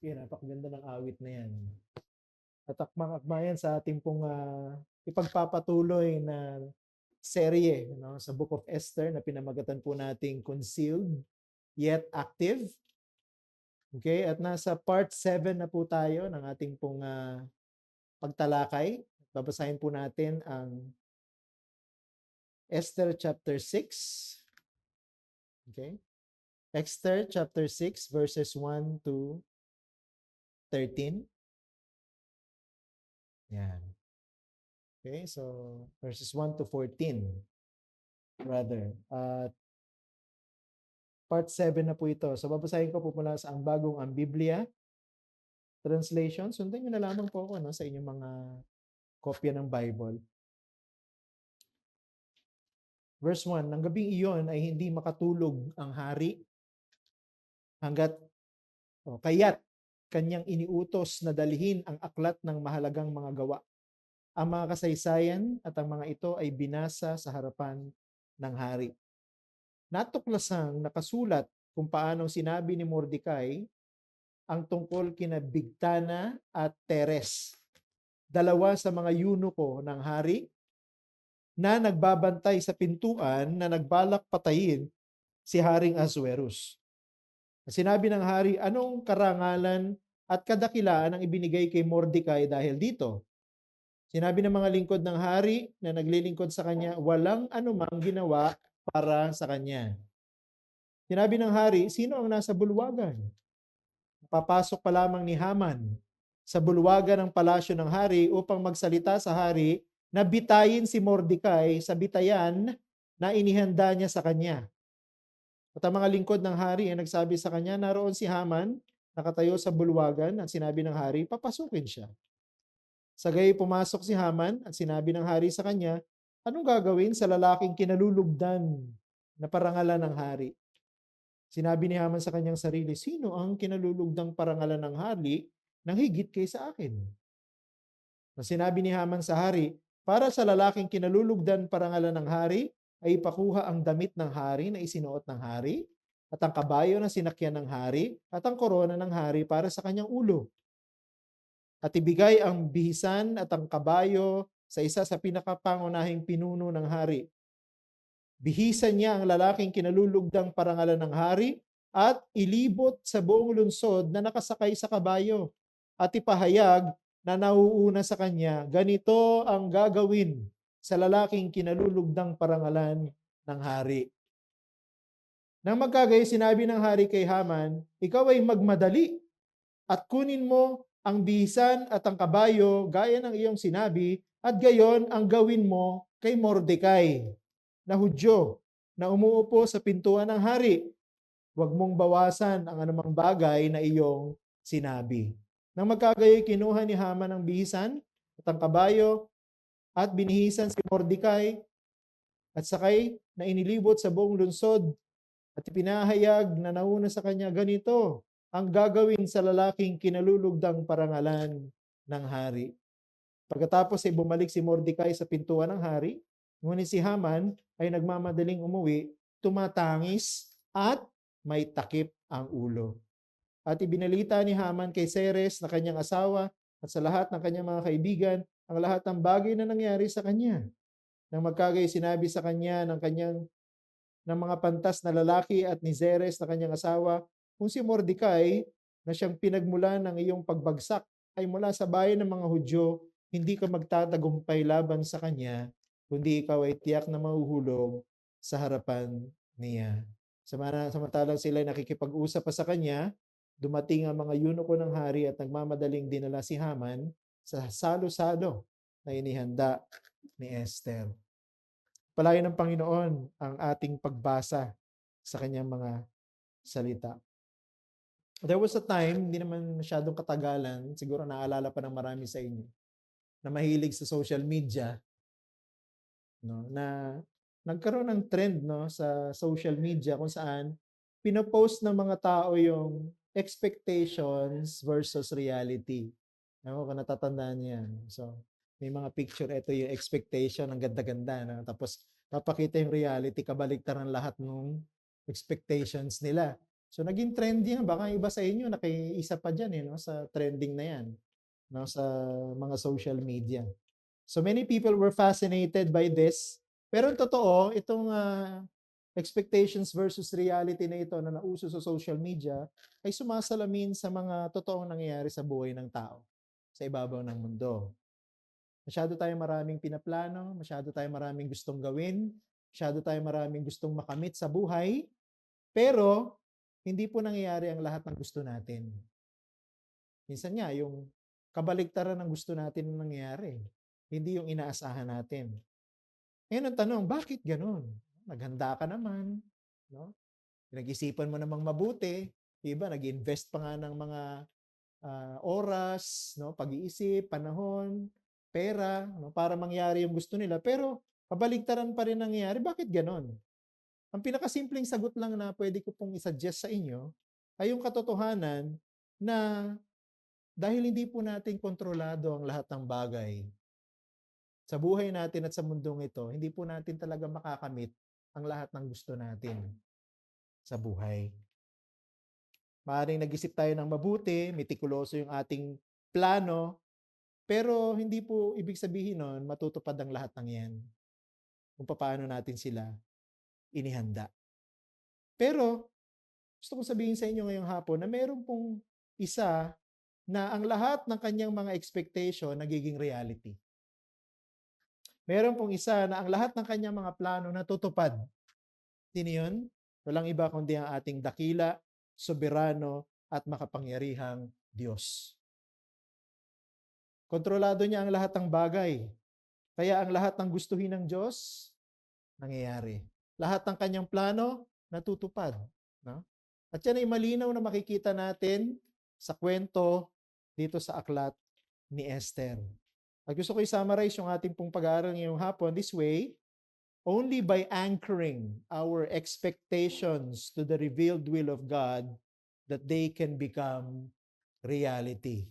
Yun, napakaganda ng awit na yan. At akmang-akma yan sa ating pong ipagpapatuloy na serye, no, sa Book of Esther na pinamagatan po nating Concealed Yet Active. Okay, at nasa part 7 na po tayo ng ating pong pagtalakay. Babasahin po natin ang Esther chapter 6. Okay? Esther chapter 6 verses 1 to 13. Yan. Okay, so verses 1 to 14 rather. Part 7 na po ito. So babasahin ko po mula sa ang bagong ang Biblia translation. Sundan nyo na lamang po ako sa inyong mga kopya ng Bible. Verse 1, ng gabing iyon ay hindi makatulog ang hari kaya't kanyang iniutos na dalhin ang aklat ng mahalagang mga gawa. Ang mga kasaysayan at ang mga ito ay binasa sa harapan ng hari. Natuklasang nakasulat kung paanong sinabi ni Mordecai ang tungkol kina Bigtana at Teres, dalawa sa mga eunuko ng hari na nagbabantay sa pintuan na nagbalak patayin si Haring Ahasuerus. Sinabi ng hari, anong karangalan at kadakilaan ang ibinigay kay Mordecai dahil dito? Sinabi ng mga lingkod ng hari na naglilingkod sa kanya, walang anumang ginawa para sa kanya. Sinabi ng hari, sino ang nasa bulwagan? Papasok pa lamang ni Haman sa bulwagan ng palasyo ng hari upang magsalita sa hari na bitayin si Mordecai sa bitayan na inihanda niya sa kanya. At ang mga lingkod ng hari ay nagsabi sa kanya, naroon si Haman, nakatayo sa bulwagan, at sinabi ng hari, papasukin siya. Sagay pumasok si Haman at sinabi ng hari sa kanya, anong gagawin sa lalaking kinalulugdan na parangalan ng hari? Sinabi ni Haman sa kanyang sarili, sino ang kinalulugdang parangalan ng hari nang higit kaysa akin? Sinabi ni Haman sa hari, para sa lalaking kinalulugdan parangalan ng hari, ay ipakuha ang damit ng hari na isinuot ng hari, at ang kabayo na sinakyan ng hari, at ang korona ng hari para sa kanyang ulo. At ibigay ang bihisan at ang kabayo sa isa sa pinakapangunahing pinuno ng hari. Bihisan niya ang lalaking kinalulugdang parangalan ng hari at ilibot sa buong lungsod na nakasakay sa kabayo at ipahayag na nauuna sa kanya, ganito ang gagawin sa lalaking kinalulugdang parangalan ng hari. Nang magkagayon, sinabi ng hari kay Haman, ikaw ay magmadali at kunin mo ang bihisan at ang kabayo gaya ng iyong sinabi at gayon ang gawin mo kay Mordecai na Hudyo na umuupo sa pintuan ng hari. Huwag mong bawasan ang anumang bagay na iyong sinabi. Nang magkagayoy, kinuha ni Haman ang bihisan at ang kabayo at binihisan si Mordecai at sakay na inilibot sa buong lungsod at ipinahayag na nauna sa kanya, ganito ang gagawin sa lalaking kinalulugdang parangalan ng hari. Pagkatapos ay bumalik si Mordecai sa pintuan ng hari, ngunit si Haman ay nagmamadaling umuwi, tumatangis at may takip ang ulo. At ibinalita ni Haman kay Zeres na kanyang asawa at sa lahat ng kanyang mga kaibigan ang lahat ng bagay na nangyari sa kanya. Nang magkagay, sinabi sa kanya ng mga pantas na lalaki at ni Zeres na kanyang asawa, kung si Mordecai na siyang pinagmulan ng iyong pagbagsak ay mula sa bayan ng mga Hudyo, hindi ka magtatagumpay laban sa kanya, kundi ikaw ay tiyak na mahuhulog sa harapan niya. Samantalang sila ay nakikipag-usap pa sa kanya, dumating ang mga eunuko ng hari at nagmamadaling dinala si Haman sa salo-salo na inihanda ni Esther. Palayan ng Panginoon ang ating pagbasa sa kanyang mga salita. There was a time, hindi naman masyadong katagalan, siguro naalala pa ng marami sa inyo, na mahilig sa social media, no, na nagkaroon ng trend sa social media kung saan pinopost ng mga tao yung expectations versus reality. Ako kung natatandaan niyan. So, may mga picture, ito yung expectation, ang ganda-ganda. No? Tapos, papakita yung reality, kabaligtaran lahat ng expectations nila. So naging trending yan, baka yung iba sa inyo nakiisa pa diyan, eh, 'no, sa trending na 'yan, 'no, sa mga social media. So many people were fascinated by this, pero ang totoo itong, expectations versus reality na ito na nauso sa social media ay sumasalamin sa mga totoong nangyayari sa buhay ng tao, sa ibabaw ng mundo. Masyado tayong maraming pinaplano, masyado tayong maraming gustong gawin, masyado tayong maraming gustong makamit sa buhay, pero hindi po nangyayari ang lahat ng gusto natin. Minsan nga yung kabaligtaran ng gusto natin ang nangyayari, hindi yung inaasahan natin. Ngayon ang tanong, bakit gano'n? Naghanda ka naman, 'no? Pinag-isipan mo namang mabuti, yung iba nag-invest pa nga ng mga, oras, 'no, pag-iisip, panahon, pera, 'no, para mangyari yung gusto nila, pero kabaligtaran pa rin nangyayari. Bakit gano'n? Ang pinakasimpleng sagot lang na puwede ko pong i-suggest sa inyo ay yung katotohanan na dahil hindi po natin kontrolado ang lahat ng bagay sa buhay natin at sa mundong ito, hindi po natin talaga makakamit ang lahat ng gusto natin sa buhay. Maaaring nag-isip tayo ng mabuti, metikuloso yung ating plano, pero hindi po ibig sabihin nun matutupad ang lahat ng yan kung paano natin sila inihanda. Pero gusto kong sabihin sa inyo ngayong hapon na meron pong isa na ang lahat ng kanyang mga expectation nagiging reality. Meron pong isa na ang lahat ng kanyang mga plano natutupad. Sino yun? Walang iba kundi ang ating dakila, soberano, at makapangyarihang Diyos. Kontrolado niya ang lahat ng bagay. Kaya ang lahat ng gustuhin ng Diyos, nangyayari. Lahat ng kanyang plano, natutupad. No? At yan ay malinaw na makikita natin sa kwento dito sa aklat ni Esther. At gusto ko i-summarize yung ating pong pag-aaral ngayong hapon this way: only by anchoring our expectations to the revealed will of God that they can become reality.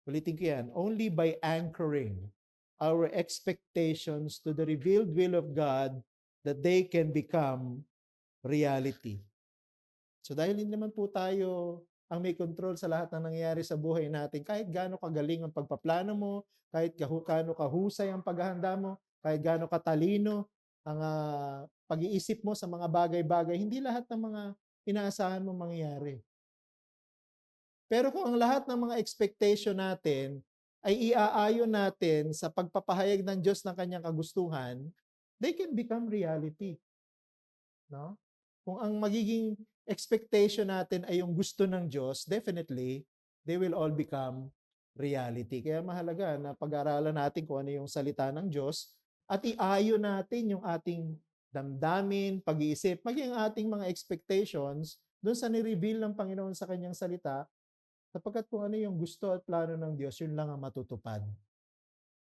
Ulitin ko yan. Only by anchoring our expectations to the revealed will of God that they can become reality. So dahil hindi naman po tayo ang may control sa lahat ng nangyayari sa buhay natin, kahit gaano kagaling ang pagpaplano mo, kahit gaano kahusay ang paghahanda mo, kahit gaano katalino ang pag-iisip mo sa mga bagay-bagay, hindi lahat ng mga inaasahan mo mangyayari. Pero kung ang lahat ng mga expectation natin ay iaayon natin sa pagpapahayag ng Diyos ng kanyang kagustuhan, they can become reality. No? Kung ang magiging expectation natin ay yung gusto ng Diyos, definitely, they will all become reality. Kaya mahalaga na pag-aralan natin kung ano yung salita ng Diyos at iayon natin yung ating damdamin, pag-iisip, maging ating mga expectations doon sa ni-reveal ng Panginoon sa kanyang salita, sapagkat kung ano yung gusto at plano ng Diyos, yun lang ang matutupad.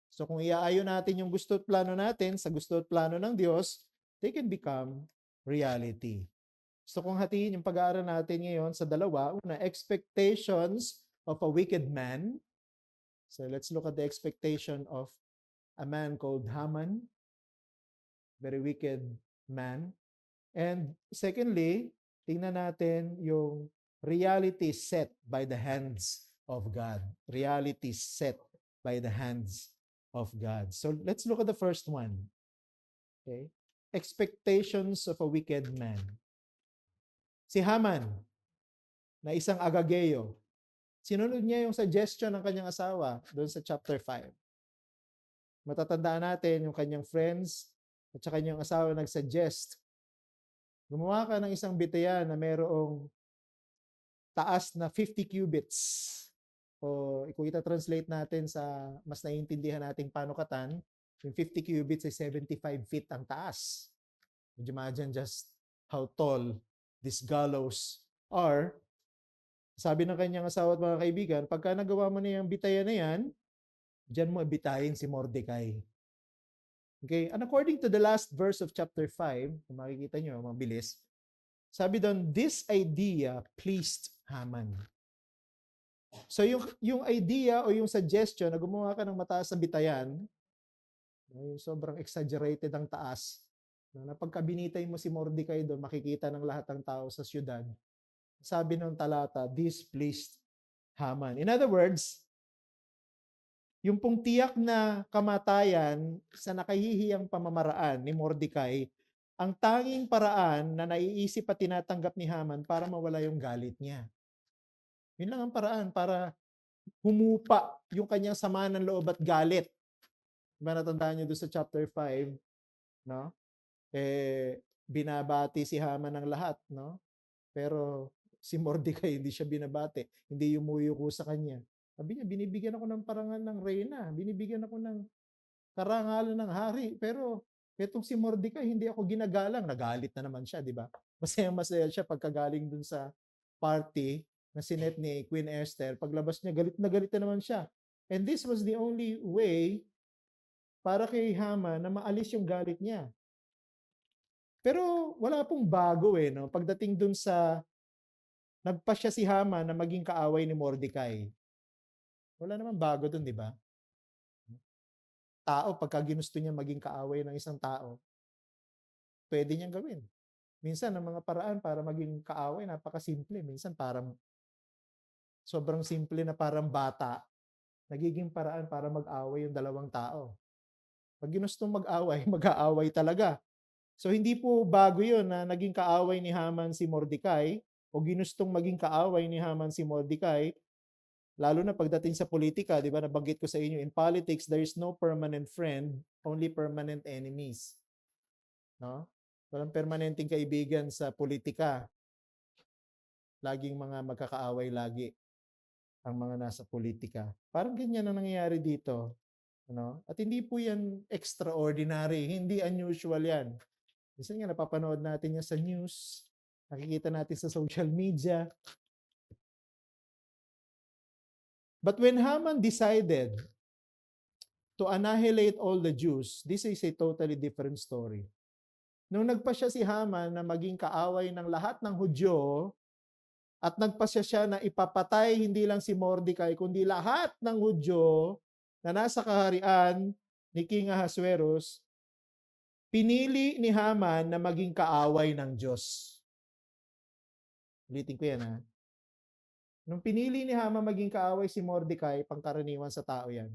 So kung iaayon natin yung gusto at plano natin sa gusto at plano ng Diyos, they can become reality. Gusto kong hatiin yung pag-aaral natin ngayon sa dalawa. Una, expectations of a wicked man. So let's look at the expectation of a man called Haman, very wicked man. And secondly, tingnan natin yung reality set by the hands of God. Reality set by the hands of God. So let's look at the first one. Okay? Expectations of a wicked man. Si Haman, na isang Agageo, sinunod niya yung suggestion ng kanyang asawa doon sa chapter 5. Matatandaan natin yung kanyang friends at sa kanyang asawa nag-suggest. Gumawa ka ng isang bitayan na mayroong taas na 50 cubits. O kung ita-translate natin sa mas naiintindihan nating panukatan, yung 50 cubits ay 75 feet ang taas. Imagine just how tall these gallows are. Sabi ng kanyang asawa at mga kaibigan, pagka nagawa mo na yung bitayan na yan, diyan mo bitayin si Mordecai. Okay? And according to the last verse of chapter 5, kung makikita nyo, mabilis, sabi doon, this idea pleased Haman. So yung idea o yung suggestion na gumawa ka ng mataas na bitayan, yung sobrang exaggerated ang taas, Na pagka binitay mo si Mordecai doon, makikita ng lahat ng tao sa siyudad. Sabi ng talata, this pleased Haman. In other words, yung pong tiyak na kamatayan sa nakahihiyang pamamaraan ni Mordecai, ang tanging paraan na naiisip at tinatanggap ni Haman para mawala yung galit niya. Yun lang ang paraan para humupa yung kanyang sama ng loob at galit. Diba natandaan niyo doon sa chapter 5, no? Binabati si Haman ng lahat, no? Pero si Mordecai hindi siya binabati, hindi yumuyuko sa kanya. Sabi niya, binibigyan ako ng parangal ng reyna, binibigyan ako ng karangalan ng hari, pero etong si Mordecai, hindi ako ginagalang. Nagalit na naman siya, di ba? Masaya-masaya siya pagkagaling dun sa party na sinet ni Queen Esther. Paglabas niya, galit na naman siya. And this was the only way para kay Haman na maalis yung galit niya. Pero wala pong bago no? Pagdating dun sa nagpasya si Haman na maging kaaway ni Mordecai. Wala naman bago dun, di ba? Tao, pagka ginusto niya maging kaaway ng isang tao, pwede niyang gawin. Minsan, ang mga paraan para maging kaaway, napakasimple. Minsan, parang sobrang simple na parang bata, nagiging paraan para mag-away yung dalawang tao. Pag ginustong mag-away, mag-aaway talaga. So, hindi po bago yun na naging kaaway ni Haman si Mordecai o ginustong maging kaaway ni Haman si Mordecai, lalo na pagdating sa politika, di ba, nabanggit ko sa inyo, in politics, there is no permanent friend, only permanent enemies. No? Walang permanenteng kaibigan sa politika. Laging mga magkakaaway lagi ang mga nasa politika. Parang ganyan ang nangyayari dito. Ano? At hindi po yan extraordinary, hindi unusual yan. Minsan nga napapanood natin yan sa news, nakikita natin sa social media. But when Haman decided to annihilate all the Jews, this is a totally different story. Nung nagpasya si Haman na maging kaaway ng lahat ng Hudyo, at nagpasya siya na ipapatay hindi lang si Mordecai, kundi lahat ng Hudyo na nasa kaharian ni King Ahasuerus, pinili ni Haman na maging kaaway ng Diyos. Ulitin ko yan ha. Nung pinili ni Haman maging kaaway si Mordecai, pangkaraniwan sa tao yan.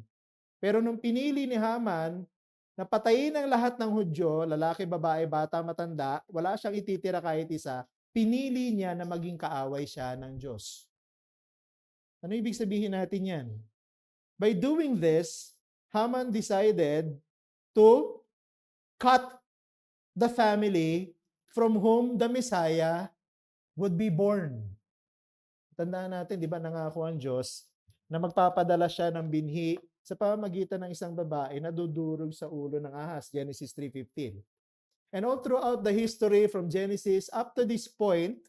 Pero nung pinili ni Haman na patayin ang lahat ng Hudyo, lalaki, babae, bata, matanda, wala siyang ititira kahit isa, pinili niya na maging kaaway siya ng Diyos. Ano ibig sabihin natin yan? By doing this, Haman decided to cut the family from whom the Messiah would be born. Tandaan natin, di ba, nangako ang Diyos na magpapadala siya ng binhi sa pamamagitan ng isang babae na dudurog sa ulo ng ahas, Genesis 3:15. And all throughout the history from Genesis up to this point,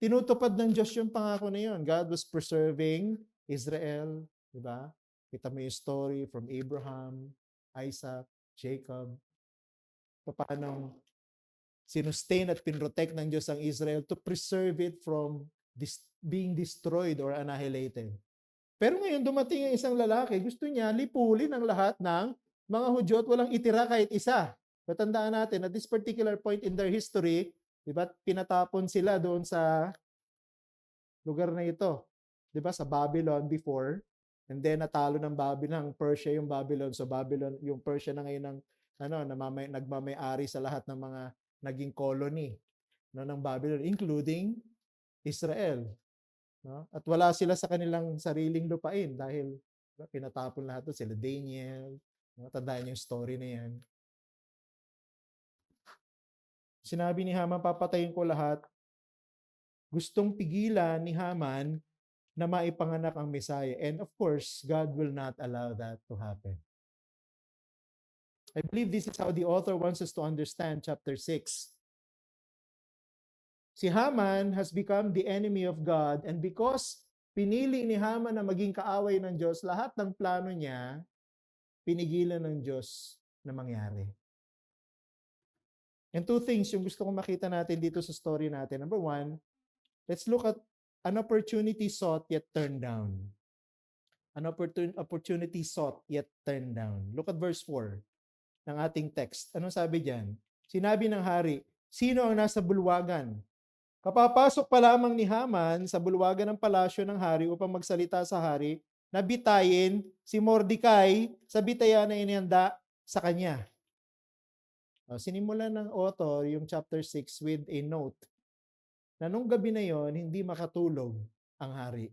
tinutupad ng Diyos yung pangako na yun. God was preserving Israel, di ba? Kita mo yung story from Abraham, Isaac, Jacob. Paano sinustain at pinrotect ng Diyos ang Israel to preserve it from being destroyed or annihilated. Pero ngayon dumating ang isang lalaki, gusto niya lipulin ang lahat ng mga Hudyo at walang itira kahit isa. Patandaan natin, at this particular point in their history, di ba, pinatapon sila doon sa lugar na ito. Di ba, sa Babylon before, and then natalo ng Babylon, Persia yung Babylon. So Babylon, yung Persia na ngayon nagmamay-ari sa lahat ng mga naging colony ng Babylon, including Israel. No? At wala sila sa kanilang sariling lupain dahil pinatapon lahat doon. Sila Daniel. No? Tandaan yung story na yan. Sinabi ni Haman, papatayin ko lahat. Gustong pigilan ni Haman na maipanganak ang Messiah. And of course, God will not allow that to happen. I believe this is how the author wants us to understand chapter 6. Si Haman has become the enemy of God, and because pinili ni Haman na maging kaaway ng Diyos, lahat ng plano niya, pinigilan ng Diyos na mangyari. And two things yung gusto kong makita natin dito sa story natin. Number one, let's look at an opportunity sought yet turned down. An opportunity sought yet turned down. Look at verse 4 ng ating text. Anong sabi diyan? Sinabi ng hari, sino ang nasa bulwagan? Kapapasok pa lamang ni Haman sa bulwagan ng palasyo ng hari upang magsalita sa hari, nabitayin si Mordecai sa bitayan na inihanda sa kanya. Sinimulan ng author yung chapter 6 with a note na nung gabi na yon hindi makatulog ang hari.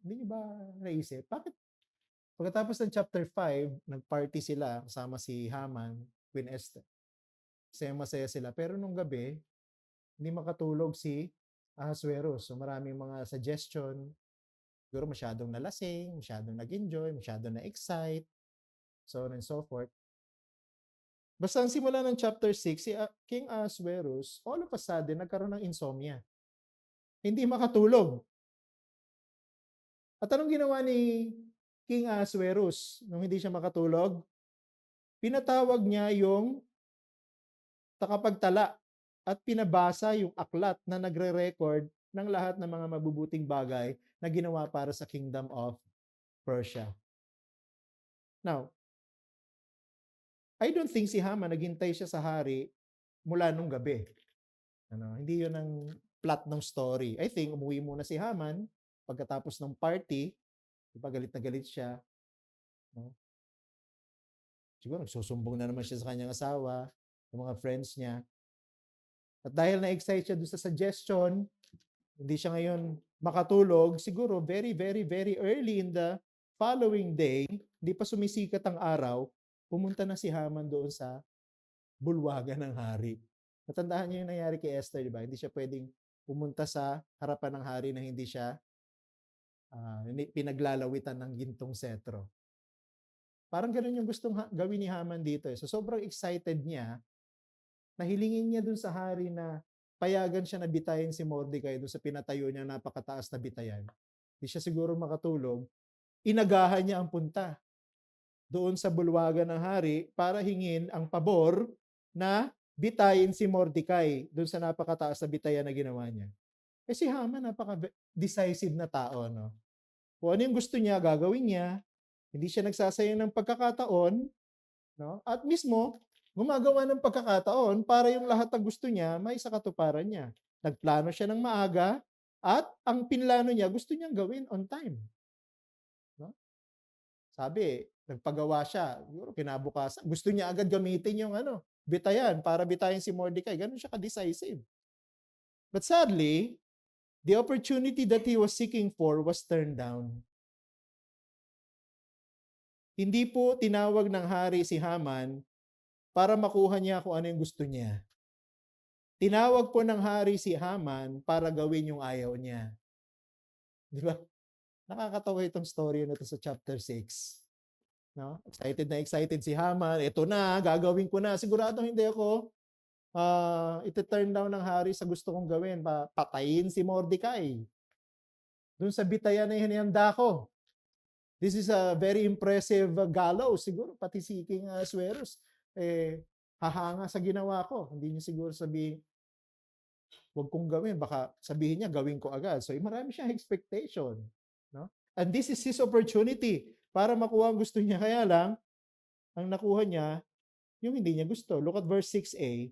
Hindi niyo ba naisip? Bakit pagkatapos ng chapter 5, nag-party sila kasama si Haman, Queen Esther. Masaya sila. Pero nung gabi, hindi makatulog si Ahasuerus. So maraming mga suggestion. Siguro masyadong nalasing, masyadong nag-enjoy, masyadong na-excite, so on and so forth. Basta ang simula ng chapter 6, si King Ahasuerus, all of a sudden, nagkaroon ng insomnia. Hindi makatulog. At anong ginawa ni King Ahasuerus nung hindi siya makatulog? Pinatawag niya yung takapagtala at pinabasa yung aklat na nagre-record ng lahat ng mga mabubuting bagay na ginawa para sa Kingdom of Persia. Now, I don't think si Haman naghintay siya sa hari mula nung gabi. Hindi yun ang plot ng story. I think umuwi muna si Haman pagkatapos ng party, galit na galit siya. Siguro nagsusumbong na naman siya sa kanyang asawa, sa mga friends niya. At dahil na-excite siya doon sa suggestion, hindi siya ngayon makatulog, siguro very, very, very early in the following day, hindi pa sumisikat ang araw, pumunta na si Haman doon sa bulwagan ng hari. Natandaan niyo yung nangyari kay Esther, di ba? Hindi siya pwedeng pumunta sa harapan ng hari na hindi siya pinaglalawitan ng gintong setro. Parang ganun yung gustong gawin ni Haman dito. So sobrang excited niya, nahilingin niya dun sa hari na payagan siya na bitayin si Mordecai dun sa pinatayo niya napakataas na bitayan. Hindi siya siguro makatulog. Inagahan niya ang punta doon sa bulwagan ng hari para hingin ang pabor na bitayin si Mordecai doon sa napakataas na bitayan na ginawa niya. Si Haman, napaka-decisive na tao. No? Kung ano yung gusto niya, gagawin niya. Hindi siya nagsasayang ng pagkakataon. No? At mismo, gumagawa ng pagkakataon para yung lahat ng gusto niya, may sa katuparan niya. Nagplano siya ng maaga at ang pinlano niya, gusto niyang gawin on time. No? Sabi, nagpagawa siya. Kinabukasan, gusto niya agad gamitin yung bitayan para bitayin si Mordecai. Ganun siya ka-decisive. But sadly, the opportunity that he was seeking for was turned down. Hindi po tinawag ng hari si Haman para makuha niya kung ano yung gusto niya. Tinawag po ng hari si Haman para gawin yung ayaw niya. Di ba? Nakakatawa itong story na ito sa chapter 6. No? Excited si Haman. Ito na, gagawin ko na. Sigurado hindi ako iti-turn down ng hari sa gusto kong gawin. Patayin si Mordecai. Doon sa bitayan na hinihanda ko. This is a very impressive gallows. Siguro pati si King Ahasuerus hahanga sa ginawa ko. Hindi niya siguro sabihin, huwag kong gawin. Baka sabihin niya, gawin ko agad. So marami siyang expectation. No? And this is his opportunity para makuha ang gusto niya. Kaya lang, ang nakuha niya, yung hindi niya gusto. Look at verse 6a.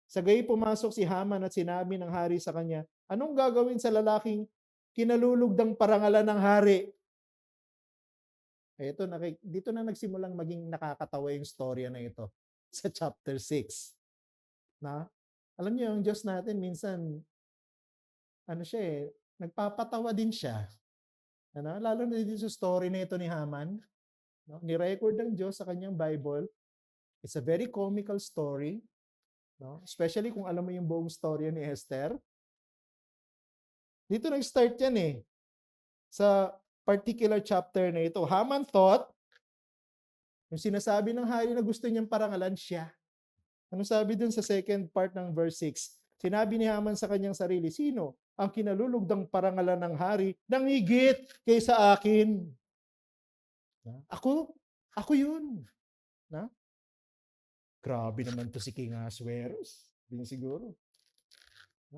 Sagay pumasok si Haman at sinabi ng hari sa kanya, anong gagawin sa lalaking kinalulugdang parangalan ng hari? Dito na nagsimulang maging nakakatawa yung storya na ito sa chapter 6. Na, alam niyo, yung Diyos natin minsan, nagpapatawa din siya. Lalo na dito sa story na ito ni Haman. No? Ni-record ng Diyos sa kanyang Bible. It's a very comical story. No? Especially kung alam mo yung buong storya ni Esther. Dito nag-start yan sa particular chapter na ito. Haman thought, yung sinasabi ng hari na gusto niyang parangalan siya. Ano sabi dun sa second part ng verse 6? Sinabi ni Haman sa kanyang sarili, sino ang kinalulugdang parangalan ng hari nang higit kaysa akin? Ako yun. Na? Grabe naman to si King Ahasuerus. Hindi siguro.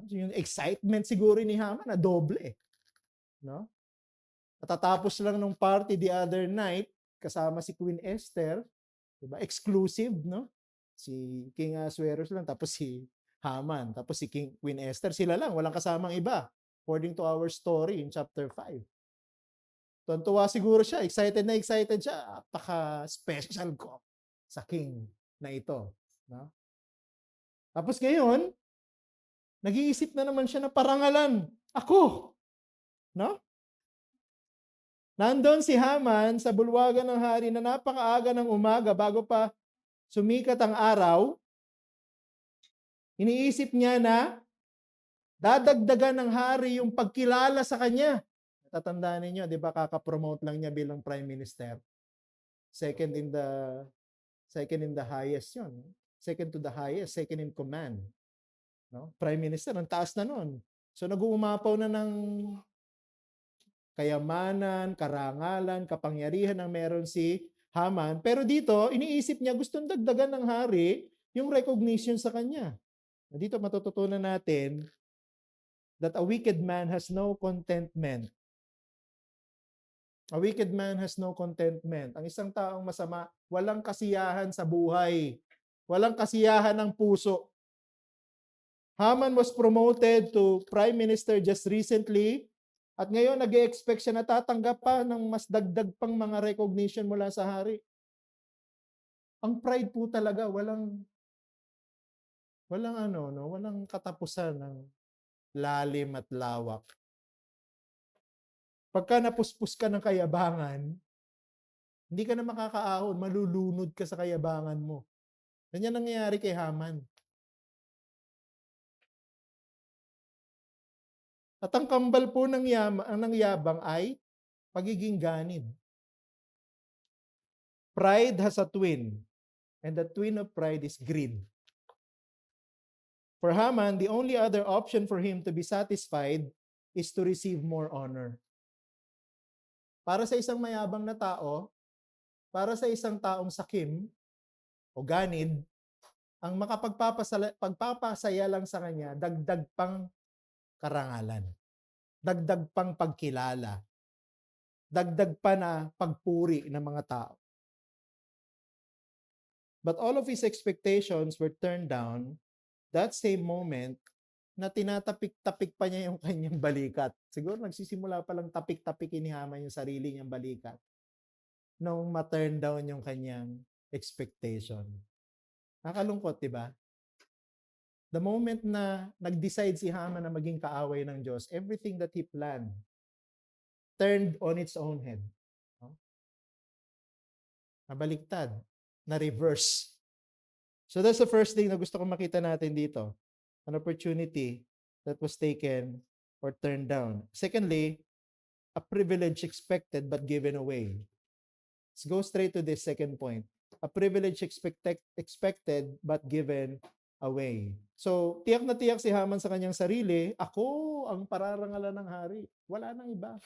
Yung excitement siguro ni Haman na doble. No? Natatapos lang ng party the other night kasama si Queen Esther, 'di ba? Exclusive, no? Si King Ahasuerus lang, tapos si Haman, tapos si Queen Esther. Sila lang, walang kasamang iba. According to our story in chapter 5. Tuwa siguro siya, excited na excited siya. Napaka-special ko sa king na ito. No? Tapos ngayon, nag-iisip na naman siya na parangalan. Ako! No? Nandun si Haman sa bulwagan ng hari na napakaaga ng umaga bago pa sumikat ang araw. Iniisip niya na dadagdagan ng hari yung pagkilala sa kanya. Tatandaan ninyo, di ba, kaka-promote lang niya bilang prime minister. Second in the highest yun. Second to the highest, second in command. No? Prime minister, ang taas na nun. So nag-uumapaw na ng kayamanan, karangalan, kapangyarihan ang meron si Haman. Pero dito, iniisip niya, gustong dagdagan ng hari yung recognition sa kanya. Dito matututunan natin that a wicked man has no contentment. A wicked man has no contentment. Ang isang taong masama, walang kasiyahan sa buhay. Walang kasiyahan ng puso. Haman was promoted to prime minister just recently. At ngayon, nag-e-expect siya na tatanggap pa ng mas dagdag pang mga recognition mula sa hari. Ang pride po talaga, walang katapusan ng lalim at lawak. Pagka napuspos ka ng kayabangan, hindi ka na makakaahon, malulunod ka sa kayabangan mo. Ganyan nangyayari kay Haman. At ang kambal po ng yabang ay pagiging ganid. Pride has a twin, and the twin of pride is greed. For Haman, the only other option for him to be satisfied is to receive more honor. Para sa isang mayabang na tao, para sa isang taong sakim o ganid, ang pagpapasaya lang sa kanya, dagdag pang karangalan, dagdag pang pagkilala, dagdag pa na pagpuri ng mga tao. But all of his expectations were turned down that same moment na tinatapik-tapik pa niya yung kanyang balikat. Siguro nagsisimula pa lang tapik-tapikin ni Haman yung sarili niyang balikat nung ma-turn down yung kanyang expectation. Nakalungkot, di ba? The moment na nag-decide si Haman na maging kaaway ng Diyos, everything that he planned turned on its own head. No? Nabaliktad, na-reverse. So that's the first thing na gusto kong makita natin dito. An opportunity that was taken or turned down. Secondly, a privilege expected but given away. Let's go straight to this second point. A privilege expected but given away. So, tiyak na tiyak si Haman sa kanyang sarili, ako ang pararangalan ng hari. Wala nang iba.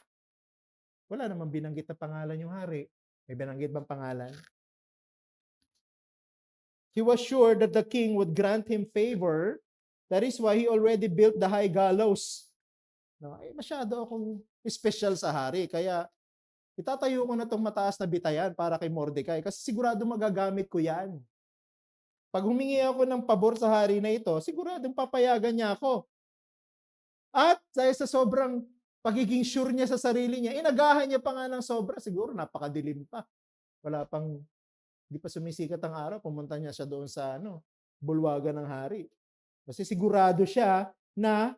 Wala namang binanggit na pangalan yung hari. May binanggit bang pangalan? He was sure that the king would grant him favor. That is why he already built the high gallows. No, masyado akong special sa hari. Kaya itatayo ko na itong mataas na bitayan para kay Mordecai. Kasi sigurado magagamit ko yan. Pag humingi ako ng pabor sa hari na ito, siguradong papayagan niya ako. At dahil sa sobrang pagiging sure niya sa sarili niya, inagahan niya pa nga ng sobra. Siguro napakadilim pa. Wala pang, di pa sumisikat ang araw, pumunta niya siya doon sa bulwagan ng hari. Kasi sigurado siya na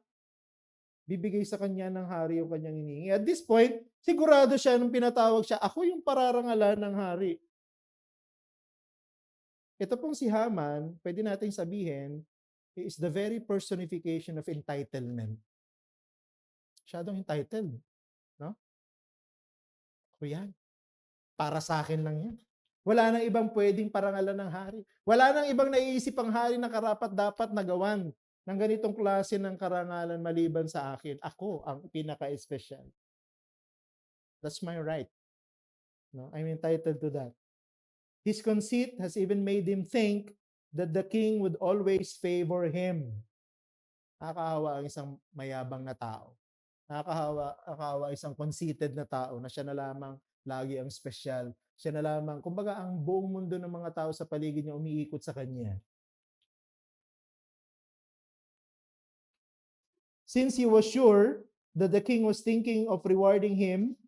bibigay sa kanya ng hari yung kanyang hinihingi. At this point, sigurado siya nung pinatawag siya, ako yung pararangalan ng hari. Ito pong si Haman, pwede nating sabihin, is the very personification of entitlement. Masyadong entitled. No? Ako yan. Para sa akin lang yan. Wala nang ibang pwedeng parangalan ng hari. Wala nang ibang naiisip ang hari na karapat-dapat na gawan ng ganitong klase ng karangalan maliban sa akin. Ako ang pinaka-espesyal. That's my right. No? I'm entitled to that. His conceit has even made him think that the king would always favor him. Nakakahawa ang isang mayabang na tao. Nakakahawa isang conceited na tao na siya na lamang lagi ang espesyal. Siya na lamang. Kumbaga, ang buong mundo ng mga tao sa paligid niya umiikot sa kanya. Since he was sure that the king was thinking of rewarding him,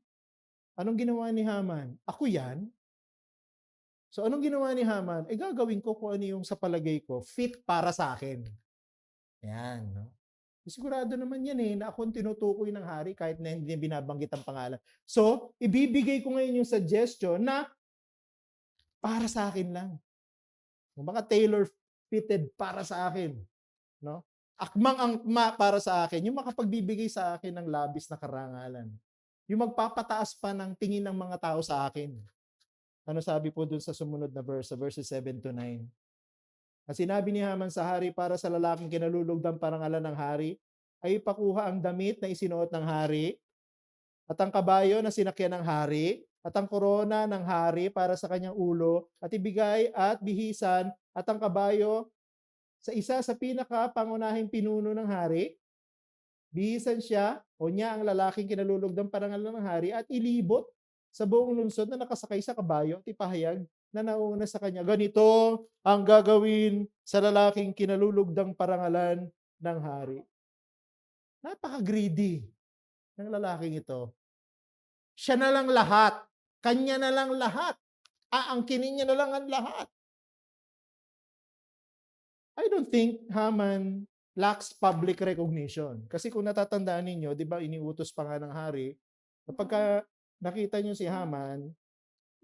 anong ginawa ni Haman? Ako yan. So anong ginawa ni Haman? Gagawin ko kung ano yung sa palagay ko fit para sa akin. Yan, no? Sigurado naman yan na ako ang tinutukoy ng hari kahit na hindi niya binabanggit ang pangalan. So, ibibigay ko ngayon yung suggestion na para sa akin lang. Baka tailor-fitted para sa akin. No? Akmang-akma para sa akin. Yung makapagbibigay sa akin ng labis na karangalan. Yung magpapataas pa ng tingin ng mga tao sa akin. Ano sabi po dun sa sumunod na verse, sa verses 7 to 9? Ang sinabi ni Haman sa hari para sa lalaking kinalulugdang parangalan ng hari, ay ipakuha ang damit na isinuot ng hari, at ang kabayo na sinakyan ng hari, at ang korona ng hari para sa kanyang ulo, at ibigay at bihisan at ang kabayo sa isa sa pinaka-pangunahing pinuno ng hari. Bihisan siya o niya ang lalaking kinalulugdang parangalan ng hari at ilibot sa buong lungsod na nakasakay sa kabayo at ipahayag na nauna sa kanya. Ganito ang gagawin sa lalaking kinalulugdang parangalan ng hari. Napaka-greedy ng lalaking ito. Siya na lang lahat. Kanya na lang lahat. Aangkinin niya na lang ang lahat. I don't think Haman lacks public recognition. Kasi kung natatandaan ninyo, di ba iniutos pa nga ng hari, kapag nakita nyo si Haman,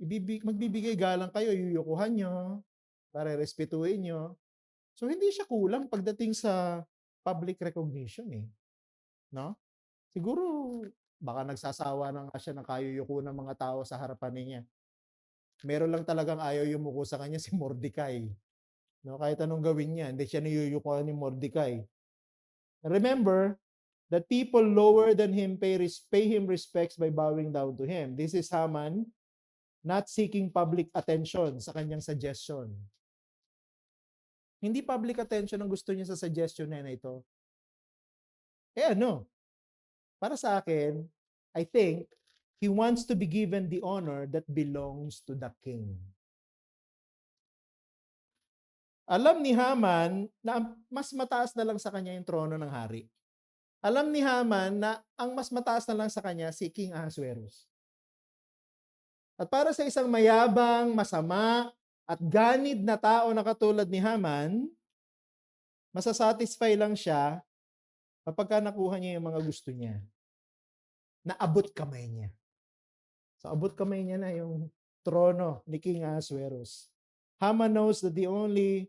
magbibigay galang kayo, yuyukuhan nyo, para respetuhin nyo. So, hindi siya kulang pagdating sa public recognition No? Siguro, baka nagsasawa na nga siya ng kayuyuko ng mga tao sa harapan niya. Meron lang talagang ayaw yumuko sa kanya si Mordecai. No? Kahit anong gawin niya, hindi siya niyuyukuhan ni Mordecai. Remember that people lower than him pay him respects by bowing down to him. This is Haman not seeking public attention sa kanyang suggestion. Hindi public attention ang gusto niya sa suggestion na ito. Para sa akin, I think, he wants to be given the honor that belongs to the king. Alam ni Haman na mas mataas na lang sa kanya yung trono ng hari. Alam ni Haman na ang mas mataas na lang sa kanya si King Ahasuerus. At para sa isang mayabang, masama, at ganid na tao na katulad ni Haman, masasatisfy lang siya kapag nakuha niya yung mga gusto niya. Naabot kamay niya. So abot kamay niya na yung trono ni King Ahasuerus. Haman knows that the only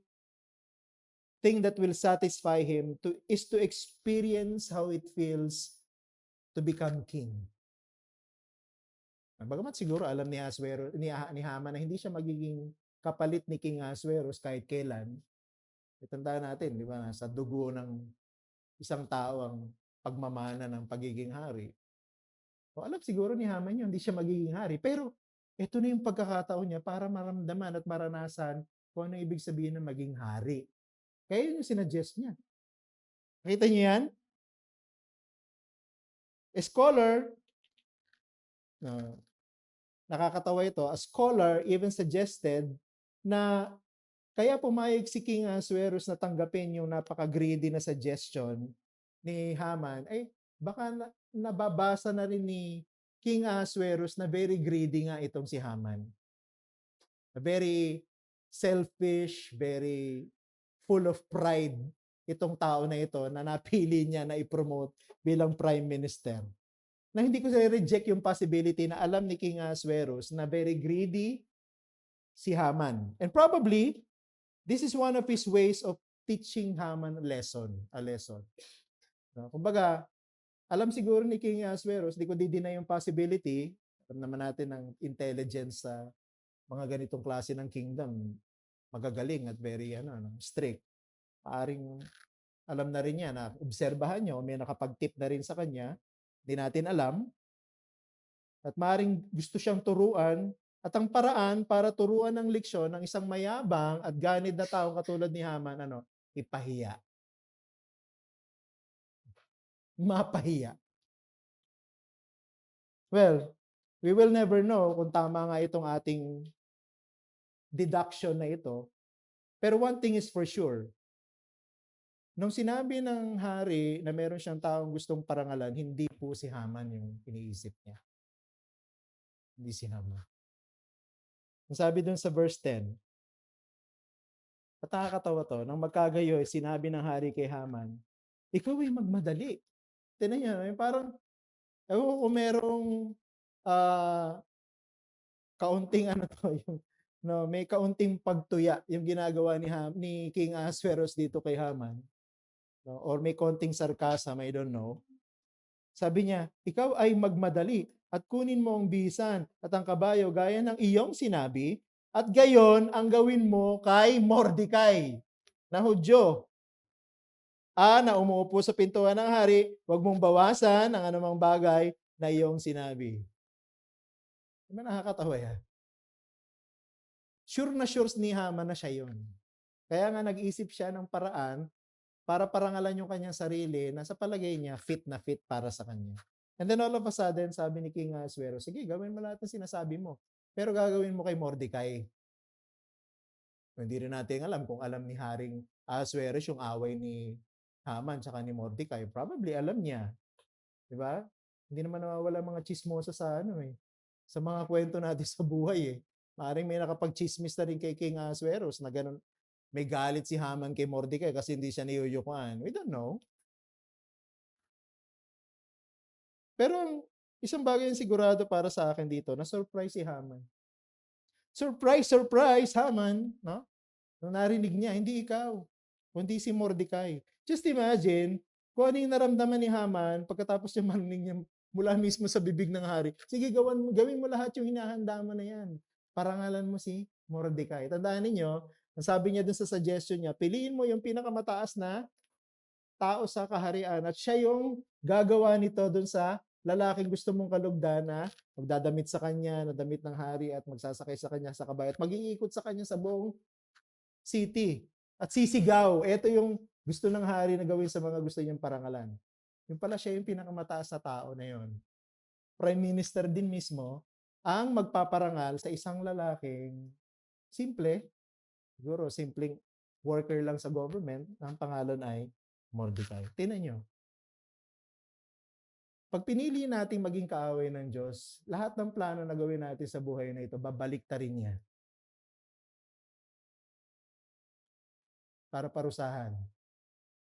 thing that will satisfy him is to experience how it feels to become king. Bagamat siguro alam ni Ahasuerus, ni Haman na hindi siya magiging kapalit ni King Ahasuerus kahit kailan. Tandaan natin, di ba, sa dugo ng isang tao ang pagmamana ng pagiging hari. O alam siguro ni Haman yun, hindi siya magiging hari. Pero ito na yung pagkakataon niya para maramdaman at maranasan kung ano ibig sabihin ng maging hari. Kaya yun yung sinuggest niya. Nakita niyo yan? A scholar, nakakatawa ito, a scholar even suggested na kaya pumayag si King Ahasuerus na tanggapin yung napaka-greedy na suggestion ni Haman, baka nababasa na rin ni King Ahasuerus na very greedy nga itong si Haman. Very selfish, very full of pride itong tao na ito na napili niya na i-promote bilang prime minister. Na hindi ko reject yung possibility na alam ni King Ahasuerus na very greedy si Haman. And probably, this is one of his ways of teaching Haman a lesson. No? Kumbaga, alam siguro ni King Ahasuerus, di ko di-deny yung possibility, alam naman natin ng intelligence sa mga ganitong klase ng kingdom, magagaling at very strict. Paaring alam na rin niya na obserbahan niyo, may nakapag-tip na rin sa kanya, hindi natin alam. At maaring gusto siyang turuan, at ang paraan para turuan ng leksyon ng isang mayabang at ganid na tao katulad ni Haman, ipahiya. Mapahiya. Well, We will never know kung tama nga itong ating deduction na ito. Pero one thing is for sure, nung sinabi ng hari na meron siyang taong gustong parangalan, hindi po si Haman yung iniisip niya. Hindi si Haman. Ang sabi dun sa verse 10, at nakakatawa to, nang magkagayoy, sinabi ng hari kay Haman, ikaw ay magmadali. Tinan niyo, yung parang, ewan ko kung merong kaunting ano to, yung, no, may kaunting pagtuya yung ginagawa ni King Ahasuerus dito kay Haman. No? Or may konting sarcasm, I don't know. Sabi niya, ikaw ay magmadali at kunin mo ang bisan at ang kabayo gaya ng iyong sinabi at gayon ang gawin mo kay Mordecai na Hudyo. Na umuupo sa pintuan ng hari, huwag mong bawasan ang anumang bagay na iyong sinabi. Diba nakakatawa yan? Sure na sure ni Haman na siya yun. Kaya nga nag-isip siya ng paraan para parangalan yung kanyang sarili na sa palagay niya fit na fit para sa kanya. And then all of a sudden, sabi ni King Ahasuerus, sige, gawin mo lahat ng sinasabi mo. Pero gagawin mo kay Mordecai. Hindi rin natin alam kung alam ni Haring Ahasuerus yung away ni Haman tsaka ni Mordecai. Probably alam niya. Diba? Hindi naman nawawala mga chismosa sa sa mga kwento natin sa buhay eh. Maring may nakapag-chismis na rin kay King Ahasuerus na ganun, may galit si Haman kay Mordecai kasi hindi siya niyuyukuan. We don't know. Pero isang bagay yung sigurado para sa akin dito, na-surprise si Haman. Surprise, surprise, Haman. No? Nung narinig niya, hindi ikaw, kundi si Mordecai. Just imagine, kung ano yung naramdaman ni Haman pagkatapos niya marinig niya mula mismo sa bibig ng hari. Sige, gawin mo lahat yung hinahanda mo na yan. Parangalan mo si Mordecai. Tandaan ninyo, ang sabi niya dun sa suggestion niya, piliin mo yung pinakamataas na tao sa kaharian at siya yung gagawa nito dun sa lalaking gusto mong kalugdan na magdadamit sa kanya, na damit ng hari at magsasakay sa kanya sa kabayo at mag-iikot sa kanya sa buong city. At sisigaw, ito yung gusto ng hari na gawin sa mga gusto niyang parangalan. Yung pala siya yung pinakamataas na tao na yon. Prime Minister din mismo ang magpaparangal sa isang lalaking simple, siguro simpleng worker lang sa government, ang pangalan ay Mordecai. Tingnan nyo. Pag pinili nating maging kaaway ng Diyos, lahat ng plano na gawin natin sa buhay na ito, babalik ta rin niya. Para parusahan.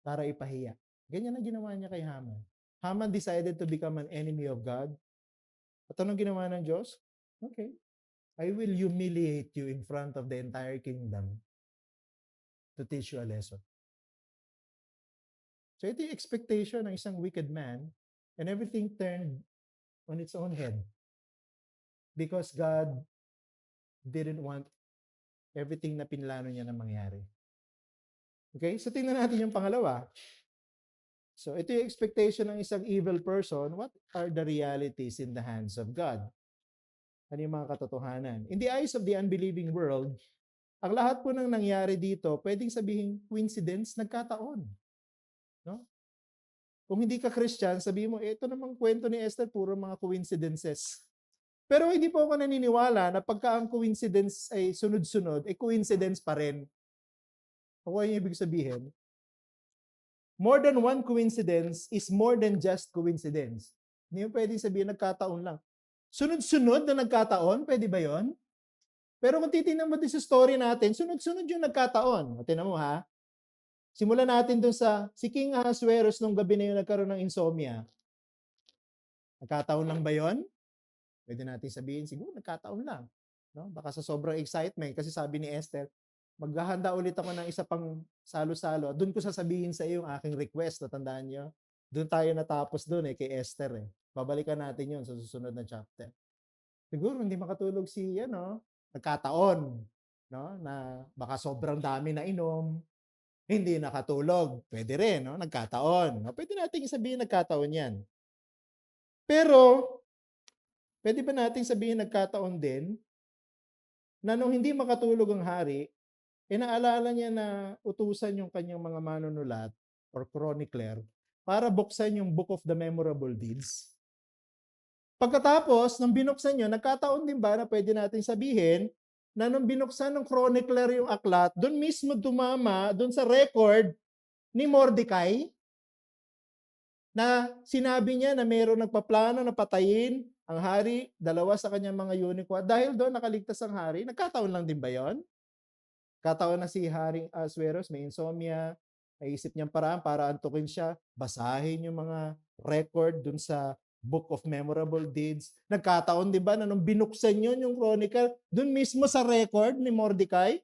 Para ipahiya. Ganyan ang ginawa niya kay Haman. Haman decided to become an enemy of God. At anong ginawa ng Diyos? Okay. I will humiliate you in front of the entire kingdom to teach you a lesson. So ito yung expectation ng isang wicked man and everything turned on its own head because God didn't want everything na pinlano niya na mangyari. Okay? So tingnan natin yung pangalawa. So ito yung expectation ng isang evil person. What are the realities in the hands of God? Ano yung mga katotohanan? In the eyes of the unbelieving world, ang lahat po ng nangyari dito, pwedeng sabihin coincidence, nagkataon. No? Kung hindi ka Christian, sabihin mo, ito namang kwento ni Esther, puro mga coincidences. Pero hindi po ako naniniwala na pagka ang coincidence ay sunod-sunod, coincidence pa rin. Ano yung ibig sabihin? More than one coincidence is more than just coincidence. Hindi mo pwedeng sabihin nagkataon lang. Sunod-sunod na nagkataon, pwede ba yon? Pero kung titingnan mo din sa story natin, sunod-sunod yung nagkataon. Tingnan mo ha. Simulan natin dun sa si King Ahasuerus nung gabi na yun nagkaroon ng insomnia. Nagkataon lang ba yon? Pwede natin sabihin, siguro nagkataon lang. No? Baka sa sobrang excitement, kasi sabi ni Esther, maghahanda ulit ako ng isa pang salo-salo. Doon ko sasabihin sa iyo yung aking request, natandaan nyo? Doon tayo natapos doon kay Esther. Babalikan natin yun sa susunod na chapter. Siguro hindi makatulog si, nagkataon. No? Na baka sobrang dami na inom, hindi nakatulog. Pwede rin, no? Nagkataon. No? Pwede natin sabihin nagkataon yan. Pero, pwede ba natin sabihin nagkataon din na nung hindi makatulog ang hari, naalala niya na utusan yung kanyang mga manunulat or chronicler para buksan yung Book of the Memorable Deeds. Pagkatapos, nung binuksan yun, nagkataon din ba na pwede natin sabihin na nung binuksan ng chronicler yung aklat, doon mismo dumama, doon sa record ni Mordecai, na sinabi niya na mayroong nagpaplano na patayin ang hari, dalawa sa kanyang mga unicorn. Dahil doon nakaligtas ang hari, nagkataon lang din ba yon? Kataon na si Haring Asueros, may insomnia, naisip niyang paraan para antukin siya, basahin yung mga record dun sa Book of Memorable Deeds. Nagkataon, di ba, na nung binuksan yun, yung chronicle, dun mismo sa record ni Mordecai,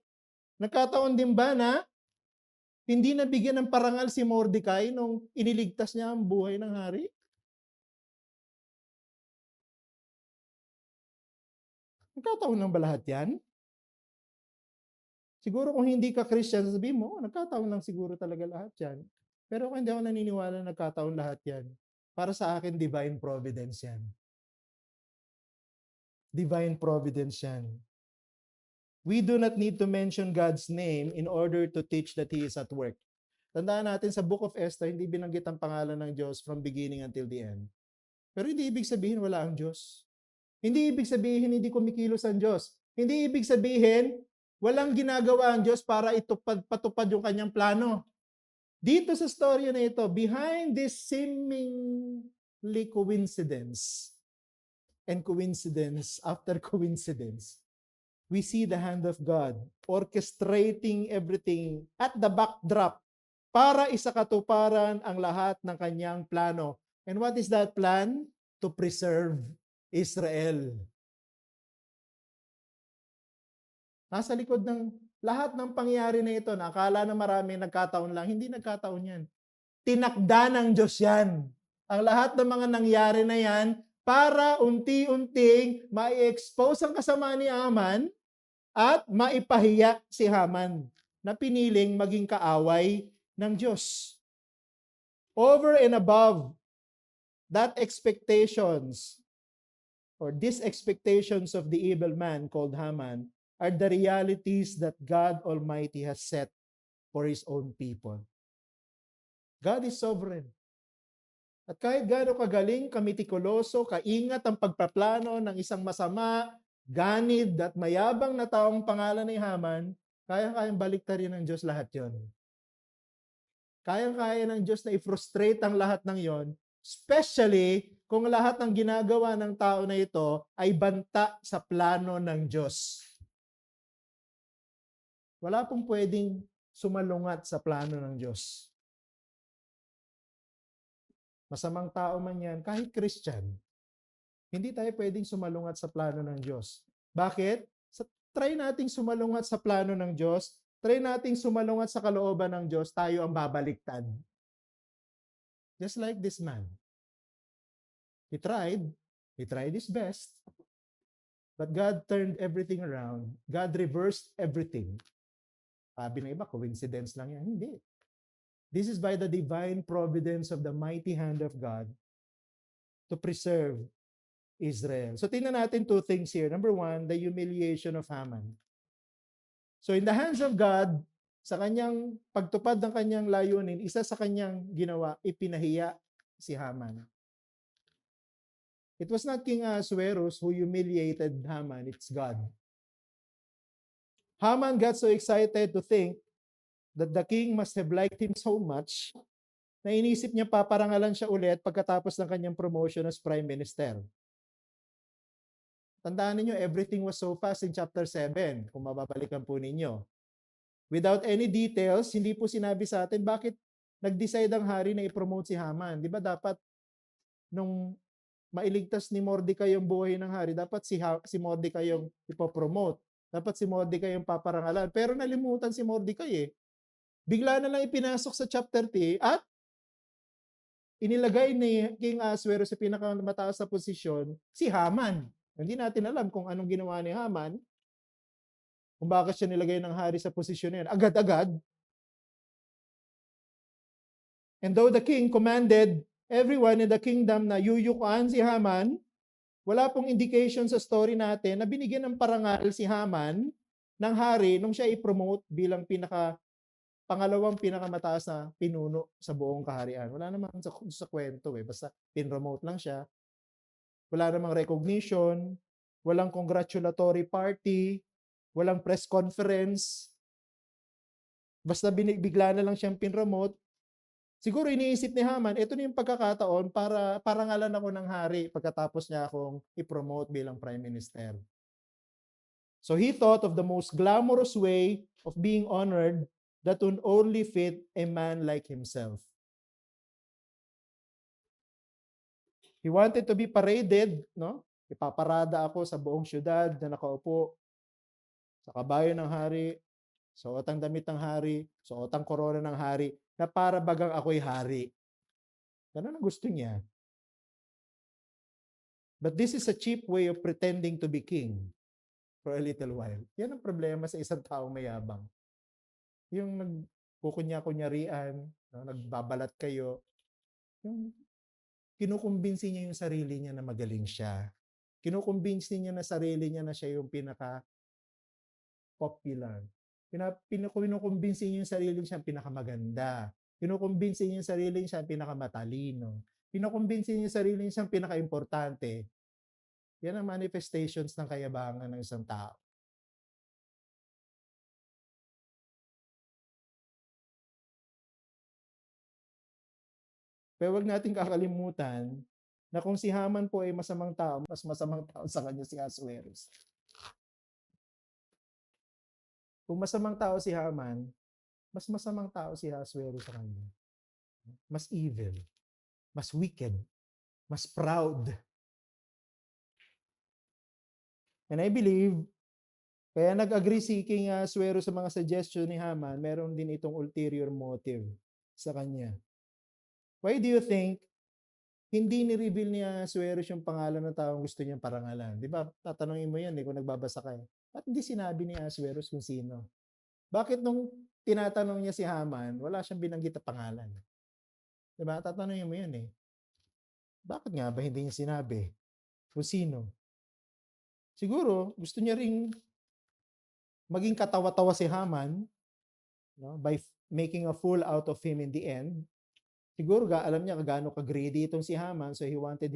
nagkataon din ba na hindi nabigyan ng parangal si Mordecai nung iniligtas niya ang buhay ng hari? Nagkataon lang ba lahat yan? Siguro kung hindi ka Christian, sabihin mo, nagkataon lang siguro talaga lahat yan. Pero kung hindi ako naniniwala na nagkataon lahat yan, para sa akin, divine providence yan. Divine providence yan. We do not need to mention God's name in order to teach that He is at work. Tandaan natin sa Book of Esther, hindi binanggit ang pangalan ng Diyos from beginning until the end. Pero hindi ibig sabihin wala ang Diyos. Hindi ibig sabihin hindi kumikilos ang Diyos. Hindi ibig sabihin walang ginagawa ang Diyos para patupad yung kanyang plano. Dito sa storya na ito, behind this seemingly coincidence and coincidence after coincidence, we see the hand of God orchestrating everything at the backdrop para isakatuparan ang lahat ng kanyang plano. And what is that plan? To preserve Israel. Nasa likod ng lahat ng pangyayari na ito, na akala na marami nagkataon lang, hindi nagkataon yan. Tinakda ng Diyos yan. Ang lahat ng mga nangyari na yan, para unti-unting ma-expose ang kasama ni Haman at maipahiya si Haman na piniling maging kaaway ng Diyos. Over and above that expectations or these expectations of the evil man called Haman are the realities that God Almighty has set for His own people. God is sovereign. At kahit gaano kagaling, kamitikuloso, kaingat ang pagpaplano ng isang masama, ganid at mayabang na taong pangalan ni Haman, kayang-kayang baliktarin ng Diyos lahat yon. Kayang-kaya ng Diyos na i-frustrate ang lahat ng yon, especially kung lahat ng ginagawa ng tao na ito ay banta sa plano ng Diyos. Wala pong pwedeng sumalungat sa plano ng Diyos. Masamang tao man yan, kahit Christian, hindi tayo pwedeng sumalungat sa plano ng Diyos. Bakit? Try nating sumalungat sa plano ng Diyos, try nating sumalungat sa kalooban ng Diyos, tayo ang babaliktad. Just like this man. He tried his best, but God turned everything around. God reversed everything. Sabi ng iba, coincidence lang yan. Hindi. This is by the divine providence of the mighty hand of God to preserve Israel. So tingnan natin two things here. Number one, the humiliation of Haman. So in the hands of God, sa kanyang pagtupad ng kanyang layunin, isa sa kanyang ginawa, ipinahiya si Haman. It was not King Ahasuerus who humiliated Haman, it's God. Haman got so excited to think that the king must have liked him so much na inisip niya paparangalan siya ulit pagkatapos ng kanyang promotion as prime minister. Tandaan niyo, everything was so fast in chapter 7, kung mababalikan po ninyo. Without any details, hindi po sinabi sa atin bakit nag-decide ang hari na i-promote si Haman. Di ba dapat nung mailigtas ni Mordecai yung buhay ng hari, dapat si Mordecai yung ipopromote. Dapat si Mordecai yung paparangalan. Pero nalimutan si Mordecai eh. Bigla na lang ipinasok sa chapter 3 at inilagay ni King Ahasuerus sa pinakamataas na posisyon si Haman. Hindi natin alam kung anong ginawa ni Haman, kung bakit siya nilagay ng hari sa posisyon na yan. Agad-agad. And though the king commanded everyone in the kingdom na yuyukuan si Haman, wala pong indication sa story natin na binigyan ng parangal si Haman ng hari nung siya i-promote bilang pangalawang pinakamataas na pinuno sa buong kaharian. Wala naman sa kwento eh. Basta pinromote lang siya. Wala namang recognition, walang congratulatory party, walang press conference. Basta bigla na lang siyang pinromote. Siguro iniisip ni Haman, ito na yung pagkakataon para parangalan ako ng hari pagkatapos niya akong i-promote bilang prime minister. So he thought of the most glamorous way of being honored that would only fit a man like himself. He wanted to be paraded, no? Ipaparada ako sa buong syudad na nakaupo sa kabayo ng hari, suot ang damit ng hari, suot ang korona ng hari, na para bagang ako'y hari. Ganun ang gusto niya. But this is a cheap way of pretending to be king for a little while. Yan ang problema sa isang taong mayabang. Yung nagkukunya-kunyarian, no, nagbabalat kayo, yung kinukumbinsi niya yung sarili niya na magaling siya. Kinukumbinsi niya na sarili niya na siya yung pinaka-popular. Kinukumbinsi niya yung sarili niya pinakamaganda. Kinukumbinsi niya yung sarili niya pinakamatalino. Kinukumbinsi niya yung sarili niya pinaka-importante. Yan ang manifestations ng kayabangan ng isang tao. Pero wag nating kakalimutan na kung si Haman po ay masamang tao, mas masamang tao sa kanya si Ahasuerus. Kung masamang tao si Haman, mas masamang tao si Ahasuerus sa kanya. Mas evil, mas wicked, mas proud. And I believe, kaya nag-agree si King Ahasuerus sa mga suggestion ni Haman, meron din itong ulterior motive sa kanya. Why do you think hindi ni-reveal ni Ahasuerus yung pangalan ng taong gusto niyang parangalan? Di ba? Tatanungin mo yan kung nagbabasa ka. At hindi sinabi ni Ahasuerus kung sino. Bakit nung tinatanong niya si Haman, wala siyang binanggit na pangalan? Di ba? Tatanungin mo yan Bakit nga ba hindi niya sinabi kung sino? Siguro, gusto niya ring maging katawa-tawa si Haman, no, by making a fool out of him in the end. Siguro alam niya gaano ka-greedy itong si Haman, so he wanted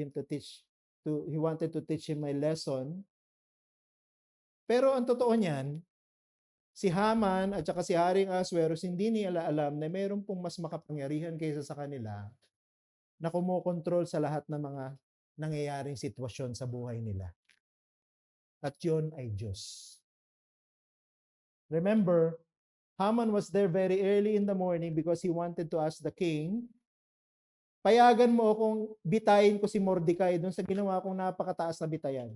to teach him a lesson. Pero ang totoo niyan, si Haman at saka si Haring Ahasuerus hindi nila alam na mayroon pong mas makapangyarihan kaysa sa kanila na kumokontrol sa lahat ng mga nangyayaring sitwasyon sa buhay nila. At yun ay Diyos. Remember, Haman was there very early in the morning because he wanted to ask the king, payagan mo akong bitayin ko si Mordecai doon sa ginawa kong napakataas na bitayan.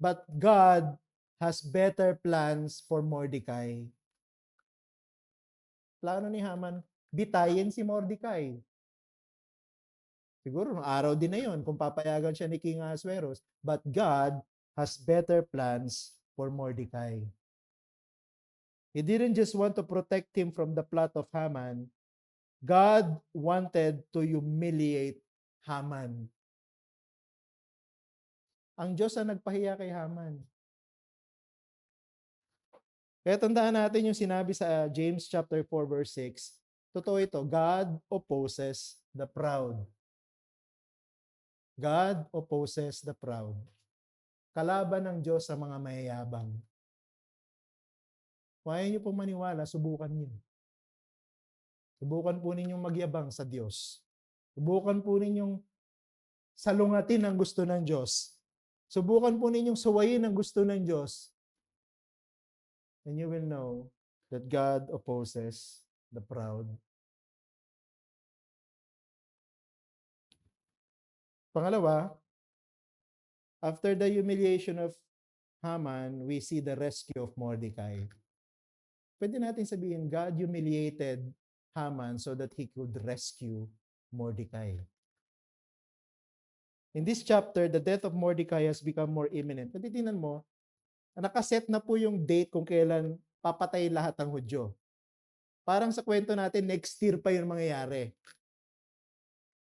But God has better plans for Mordecai. Plano ni Haman, bitayin si Mordecai. Siguro nung araw din na yun kung papayagan siya ni King Ahasuerus. But God has better plans for Mordecai. He didn't just want to protect him from the plot of Haman. God wanted to humiliate Haman. Ang Diyos ang nagpahiya kay Haman. Kaya tandaan natin yung sinabi sa James chapter 4 verse 6. Totoo ito, God opposes the proud. God opposes the proud. Kalaban ng Diyos sa mga mayayabang. Kung ayaw niyo pong maniwala, subukan niyo. Subukan po ninyong magyabang sa Diyos. Subukan po ninyong salungatin ang gusto ng Diyos. Subukan po ninyong suwayin ang gusto ng Diyos. And you will know that God opposes the proud. Pangalawa, after the humiliation of Haman, we see the rescue of Mordecai. Pwede natin sabihin, God humiliated Haman so that he could rescue Mordecai. In this chapter, the death of Mordecai has become more imminent. Pwede tingnan mo, nakaset na po yung date kung kailan papatay lahat ng Hudyo. Parang sa kwento natin, next year pa yung mangyayari.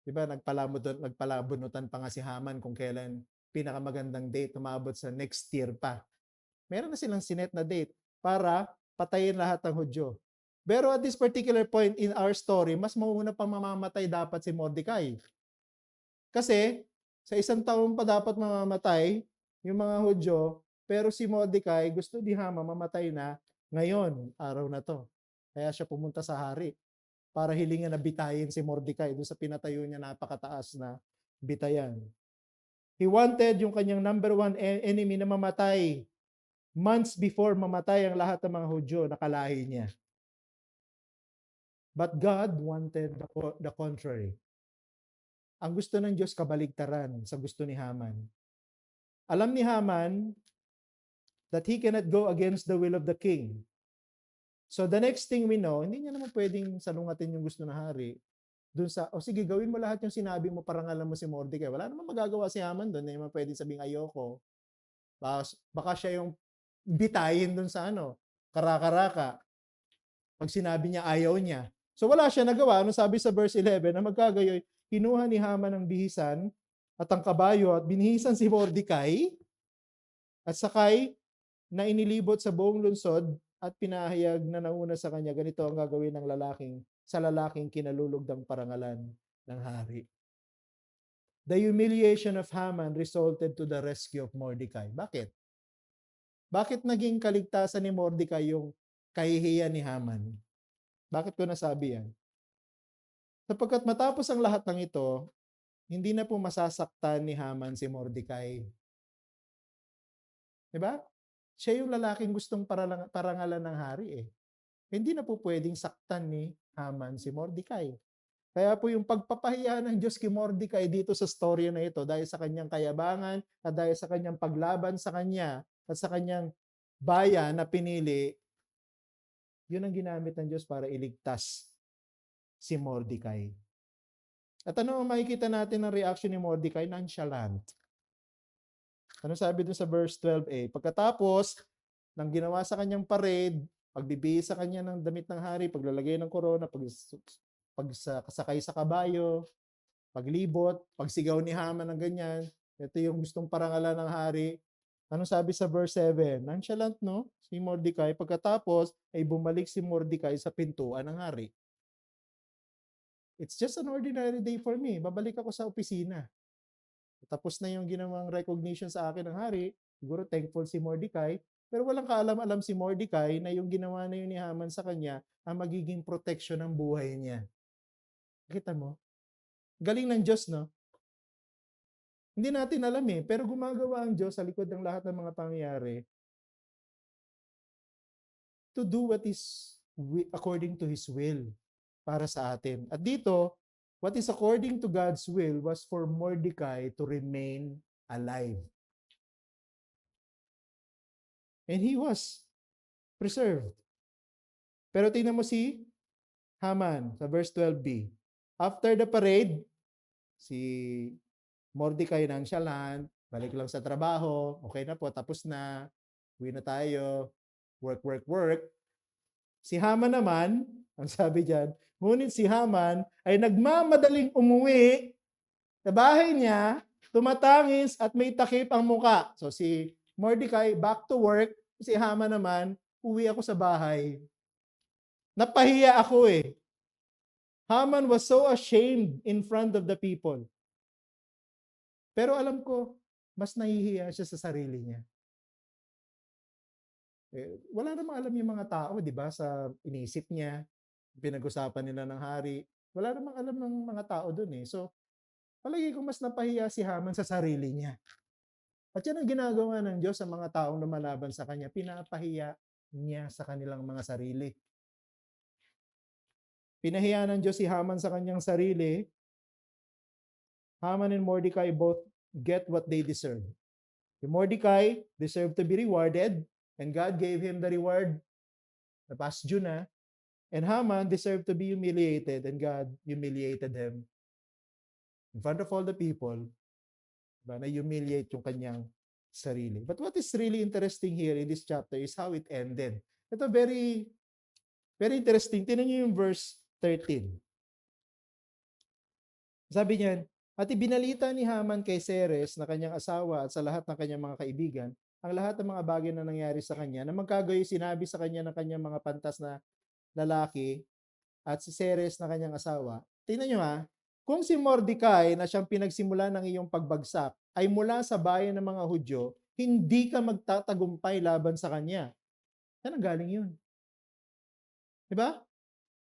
Diba, nagpalabunutan pa nga si Haman kung kailan pinakamagandang date, umabot sa next year pa. Meron na silang sinet na date para patayin lahat ng Hudyo. Pero at this particular point in our story, mas mauna pang mamamatay dapat si Mordecai. Kasi Sa isang taon pa dapat mamamatay yung mga Hudyo, pero si Mordecai gusto ni Haman mamatay na ngayon, araw na to. Kaya siya pumunta sa hari para hilingan na bitayin si Mordecai doon sa pinatayo niya napakataas na bitayan. He wanted yung kanyang number one enemy na mamatay months before mamatay ang lahat ng mga Hudyo na kalahi niya. But God wanted the contrary. Ang gusto ng Diyos kabaligtaran sa gusto ni Haman. Alam ni Haman that he cannot go against the will of the king. So the next thing we know, hindi niya naman pwedeng salungatin yung gusto ng hari. Doon sa, sige, gawin mo lahat yung sinabi mo, parangalan mo si Mordecai. Wala naman magagawa si Haman doon, hindi naman pwedeng sabing ayoko. Baka siya yung bitayin doon sa karakaraka. Pag sinabi niya ayaw niya. So wala siya nagawa. Ano sabi sa verse 11, na magkagayoy, kinuha ni Haman ang bihisan at ang kabayo at binihisan si Mordecai at sakay na inilibot sa buong lungsod at pinahayag na nauna sa kanya, ganito ang gagawin ng lalaking kinalulugdang parangalan ng hari. The humiliation of Haman resulted to the rescue of Mordecai. Bakit? Bakit naging kaligtasan ni Mordecai yung kahihiyan ni Haman? Bakit ko nasabi yan? Sapagkat matapos ang lahat ng ito, hindi na po masasaktan ni Haman si Mordecai. Diba? Siya yung lalaking gustong parangalan ng hari eh. Hindi na po pwedeng saktan ni Haman si Mordecai. Kaya po yung pagpapahiya ng Diyos kay Mordecai dito sa storya na ito, dahil sa kanyang kayabangan at dahil sa kanyang paglaban sa kanya at sa kanyang bayan na pinili, yun ang ginamit ng Diyos para iligtas si Mordecai. At ano ang makikita natin ng reaction ni Mordecai? Nonchalant. Ano sabi dun sa verse 12a? Pagkatapos ng ginawa sa kanyang parade, pagbibihis sa kanya ng damit ng hari, paglalagay ng korona, pagsakay sa kabayo, paglibot, pagsigaw ni Haman ng ganyan, ito yung gustong parangalan ng hari. Ano sabi sa verse 7? Nonchalant, no? Si Mordecai. Pagkatapos, ay bumalik si Mordecai sa pintuan ng hari. It's just an ordinary day for me. Babalik ako sa opisina. Tapos na yung ginawang recognition sa akin ng hari. Siguro thankful si Mordecai. Pero walang kaalam-alam si Mordecai na yung ginawa na yun ni Haman sa kanya ang magiging protection ng buhay niya. Kita mo? Galing ng Diyos, no? Hindi natin alam eh, pero gumagawa ang Diyos sa likod ng lahat ng mga pangyayari to do what is according to His will para sa atin. At dito, what is according to God's will was for Mordecai to remain alive. And he was preserved. Pero tingnan mo si Haman sa verse 12b. After the parade, si Mordecai nonchalant, balik lang sa trabaho, okay na po, tapos na, uwi na tayo, work. Si Haman naman, ang sabi dyan, ngunit si Haman ay nagmamadaling umuwi sa bahay niya, tumatangis at may takip ang muka. So si Mordecai, back to work. Si Haman naman, uwi ako sa bahay. Napahiya ako eh. Haman was so ashamed in front of the people. Pero alam ko, mas nahihiya siya sa sarili niya. Wala namang alam yung mga tao, di ba, sa inisip niya, pinag-usapan nila ng hari. Wala namang alam ng mga tao dun eh. So, palagi ko mas napahiya si Haman sa sarili niya. At yan ang ginagawa ng Diyos sa mga taong lumalaban sa Kanya. Pinapahiya niya sa kanilang mga sarili. Pinahiya ng Diyos si Haman sa kanyang sarili. Haman and Mordecai both get what they deserve. Si Mordecai deserved to be rewarded, and God gave him the reward, the past due na. And Haman deserved to be humiliated, and God humiliated him in front of all the people. Na-humiliate yung kanyang sarili. But what is really interesting here in this chapter is how it ended. Ito very, very interesting. Tingnan niyo yung verse 13. Sabi niyan, at ibinalita ni Haman kay Ceres na kanyang asawa at sa lahat ng kanyang mga kaibigan, ang lahat ng mga bagay na nangyari sa kanya, na magkagayoy sinabi sa kanya ng kanyang mga pantas na lalaki at si Ceres na kanyang asawa. Tingnan niyo ha, Kung si Mordecai na siyang pinagsimulan ng iyong pagbagsak ay mula sa bayan ng mga Hudyo, hindi ka magtatagumpay laban sa kanya. Saan ang galing yun? Di ba?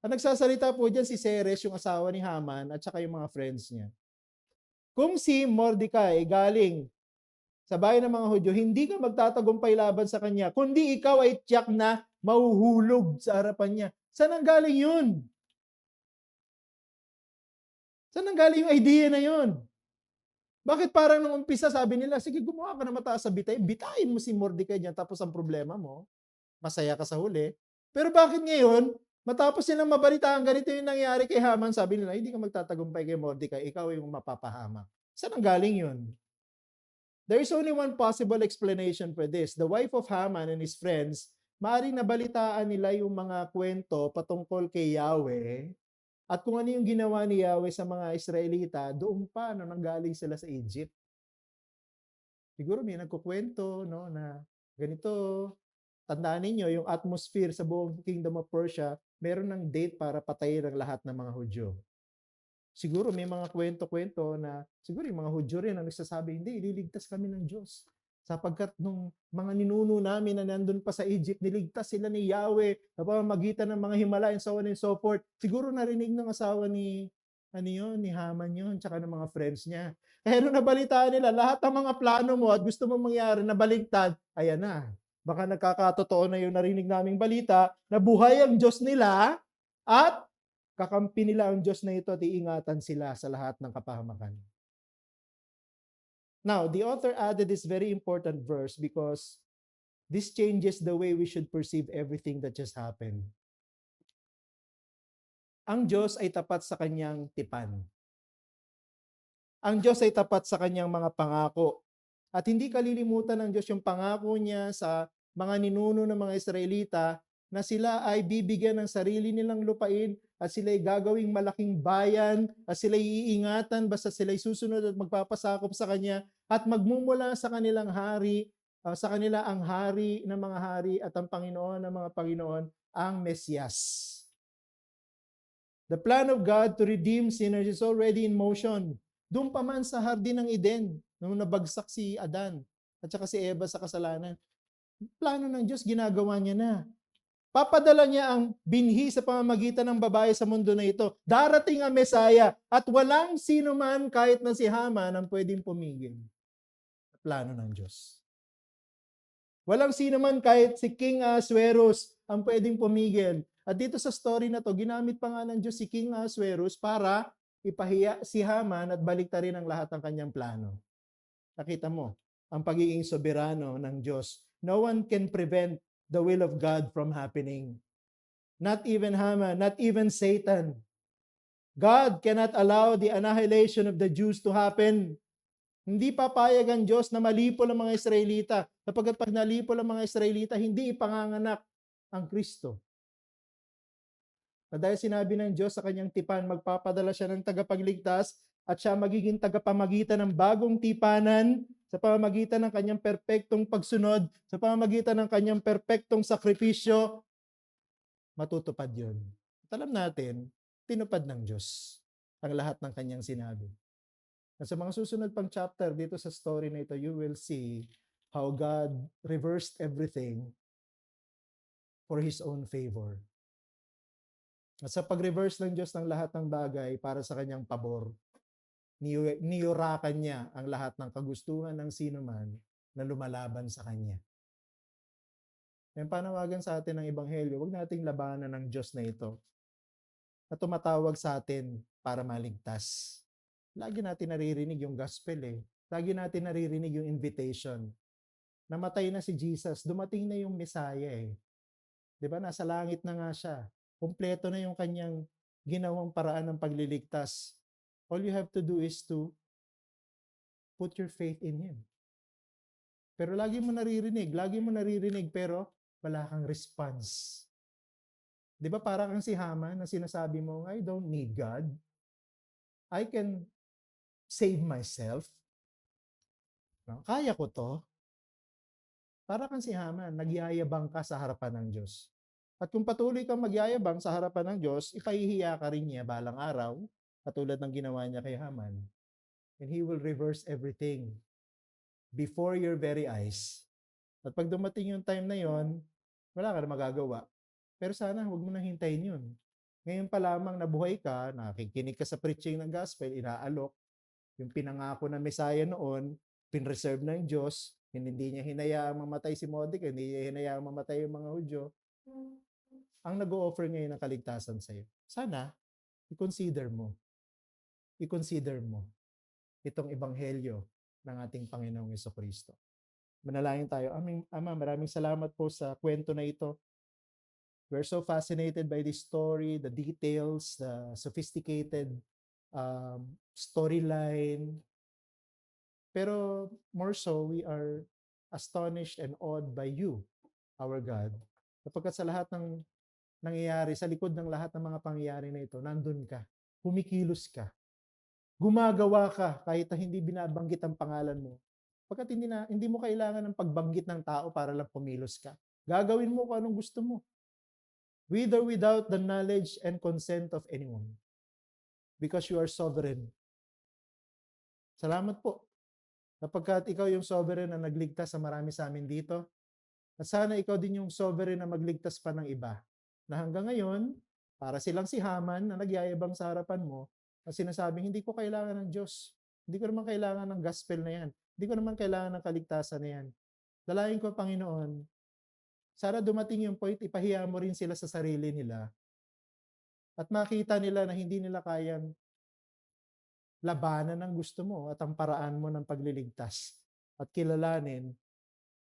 Ang nagsasalita po dyan si Ceres, yung asawa ni Haman, at saka yung mga friends niya. Kung si Mordecai galing sa bayan ng mga Hudyo, hindi ka magtatagumpay laban sa kanya, kundi ikaw ay tiyak na mahuhulog sa harapan niya. Saan ang galing yun? Saan ang galing yung idea na yun? Bakit parang nung umpisa sabi nila, sige gumawa ka na mataas sa bitay, bitain mo si Mordecai dyan, tapos ang problema mo, masaya ka sa huli. Pero bakit ngayon, matapos nilang mabalitaan ganito yung nangyari kay Haman, sabi nila, hindi ka magtatagumpay kay Mordecai, ikaw yung mapapahamak. Saan ang galing yun? There is only one possible explanation for this. The wife of Haman and his friends, maaaring nabalitaan nila yung mga kwento patungkol kay Yahweh at kung ano yung ginawa ni Yahweh sa mga Israelita doon pa no, nanggaling sila sa Egypt. Siguro may nagkukwento no, na ganito, tandaan ninyo, yung atmosphere sa buong Kingdom of Persia, meron ng date para patayin ang lahat ng mga Hudyo. Siguro may mga kwento-kwento na siguro yung mga Hudyo rin ang nagsasabi, hindi, ililigtas kami ng Diyos. Sapagkat nung mga ninuno namin na nandun pa sa Egypt, niligtas sila ni Yahweh sa pamamagitan ng mga Himalaya and so on and so forth. Siguro narinig ng asawa ni ni Haman yun, tsaka ng mga friends niya. Kaya nung nabalitaan nila, lahat ng mga plano mo at gusto mong mangyari na baligtad, ayan na. Baka nagkakatotoo na yung narinig naming balita na buhay ang Diyos nila at kakampi nila ang Diyos na ito at iingatan sila sa lahat ng kapahamakan. Now, the author added this very important verse because this changes the way we should perceive everything that just happened. Ang Diyos ay tapat sa kanyang tipan. Ang Diyos ay tapat sa kanyang mga pangako. At hindi kalilimutan ng Diyos yung pangako niya sa mga ninuno ng mga Israelita na sila ay bibigyan ng sarili nilang lupain at sila ay gagawing malaking bayan at sila ay iingatan basta sila ay susunod at magpapasakop sa Kanya at magmumula sa kanilang hari, sa kanila ang hari ng mga hari at ang Panginoon ng mga Panginoon, ang Mesyas. The plan of God to redeem sinners is already in motion. Doon pa man sa hardin ng Eden, nung nabagsak si Adan at saka si Eva sa kasalanan, plano ng Diyos, ginagawa niya na. Papadala niya ang binhi sa pamamagitan ng babae sa mundo na ito. Darating ang Mesaya at walang sino man kahit na si Haman ang pwedeng pumigil. Plano ng Diyos. Walang sino man kahit si King Ahasuerus ang pwedeng pumigil. At dito sa story na to, ginamit pa nga ng Diyos si King Ahasuerus para ipahiya si Haman at baliktarin ang lahat ng kanyang plano. Nakita mo, ang pagiging soberano ng Diyos. No one can prevent the will of God from happening. Not even Haman, not even Satan. God cannot allow the annihilation of the Jews to happen. Hindi papayag ang Diyos na malipol ang mga Israelita. Sapagkat pag nalipol ang mga Israelita, hindi ipanganganak ang Kristo. Dahil sinabi ng Diyos sa kanyang tipan, magpapadala siya ng tagapagligtas at siya magiging tagapamagitan ng bagong tipanan sa pamamagitan ng kanyang perpektong pagsunod, sa pamamagitan ng kanyang perpektong sakripisyo, matutupad yun. At alam natin, tinupad ng Diyos ang lahat ng kanyang sinabi. At sa mga susunod pang chapter dito sa story na ito, you will see how God reversed everything for His own favor. At sa pag-reverse ng Diyos ng lahat ng bagay para sa kanyang pabor, niyurakan niya ang lahat ng kagustuhan ng sinuman na lumalaban sa kanya. Yung panawagan sa atin ng Ebanghelyo, huwag nating labanan ng Diyos na ito na tumatawag sa atin para maligtas. Lagi natin naririnig yung gospel eh. Lagi natin naririnig yung invitation. Namatay na si Jesus, dumating na yung Messiah eh. 'Di ba? Nasa langit na nga siya. Kumpleto na yung kanyang ginawang paraan ng pagliligtas. All you have to do is to put your faith in Him. Pero lagi mo naririnig, pero wala kang response. Di ba para kang si Haman na sinasabi mo, I don't need God. I can save myself. No? Kaya ko to. Para kang si Haman, nagyayabang ka sa harapan ng Diyos. At kung patuloy kang magyayabang sa harapan ng Diyos, ipahihiya ka rin niya balang araw katulad ng ginawa niya kay Haman. And He will reverse everything before your very eyes. At pag dumating yung time na yon, wala ka na magagawa. Pero sana huwag mo nang hintayin yun. Ngayon pa lamang nabuhay ka, nakikinig ka sa preaching ng gospel, inaalok, yung pinangako na Messiah noon, pinreserve ng Diyos, hindi niya hinayaang mamatay si Mordecai, hindi niya hinayaang mamatay yung mga Hudyo, ang nag-o-offer ngayon ng kaligtasan sa iyo. Sana, i-consider mo. I-consider mo itong ebanghelyo ng ating Panginoong Jesucristo. Manalangin tayo. Aming Ama, maraming salamat po sa kwento na ito. We're so fascinated by this story, the details, the sophisticated storyline. Pero more so, we are astonished and awed by you, our God. Kapagkat sa lahat ng nangyayari, sa likod ng lahat ng mga pangyayari na ito, nandun ka, kumikilos ka, gumagawa ka kahit na hindi binabanggit ang pangalan mo. Pagkat hindi mo kailangan ng pagbanggit ng tao para lang pumilos ka. Gagawin mo kung anong gusto mo. With or without the knowledge and consent of anyone. Because you are sovereign. Salamat po. Kapagkat ikaw yung sovereign na nagligtas sa marami sa amin dito, at sana ikaw din yung sovereign na magligtas pa ng iba. Na hanggang ngayon, para silang si Haman na nagyayabang sa harapan mo, at sinasabing, hindi ko kailangan ng Diyos. Hindi ko naman kailangan ng gospel na yan. Hindi ko naman kailangan ng kaligtasan na yan. Dalayan ko, Panginoon, sana dumating yung point, ipahiya mo rin sila sa sarili nila at makita nila na hindi nila kayang labanan ang gusto mo at ang paraan mo ng pagliligtas at kilalanin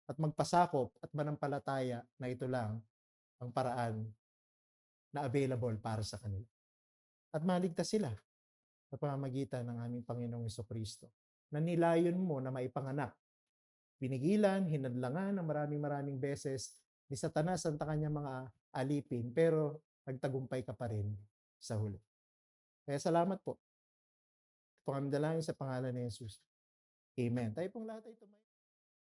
at magpasakop at manampalataya na ito lang ang paraan na available para sa kanila. At maligtas sila sa pamamagitan ng aming Panginoong Jesucristo na nilayon mo na maipanganak. Pinigilan, hinadlangan ng maraming beses ni Satanas ang kanyang mga alipin, pero nagtagumpay ka pa rin sa huli. Kaya salamat po. Ito kami dalangin sa pangalan ni Jesus. Amen. Tayo pong lahat ay tumayo.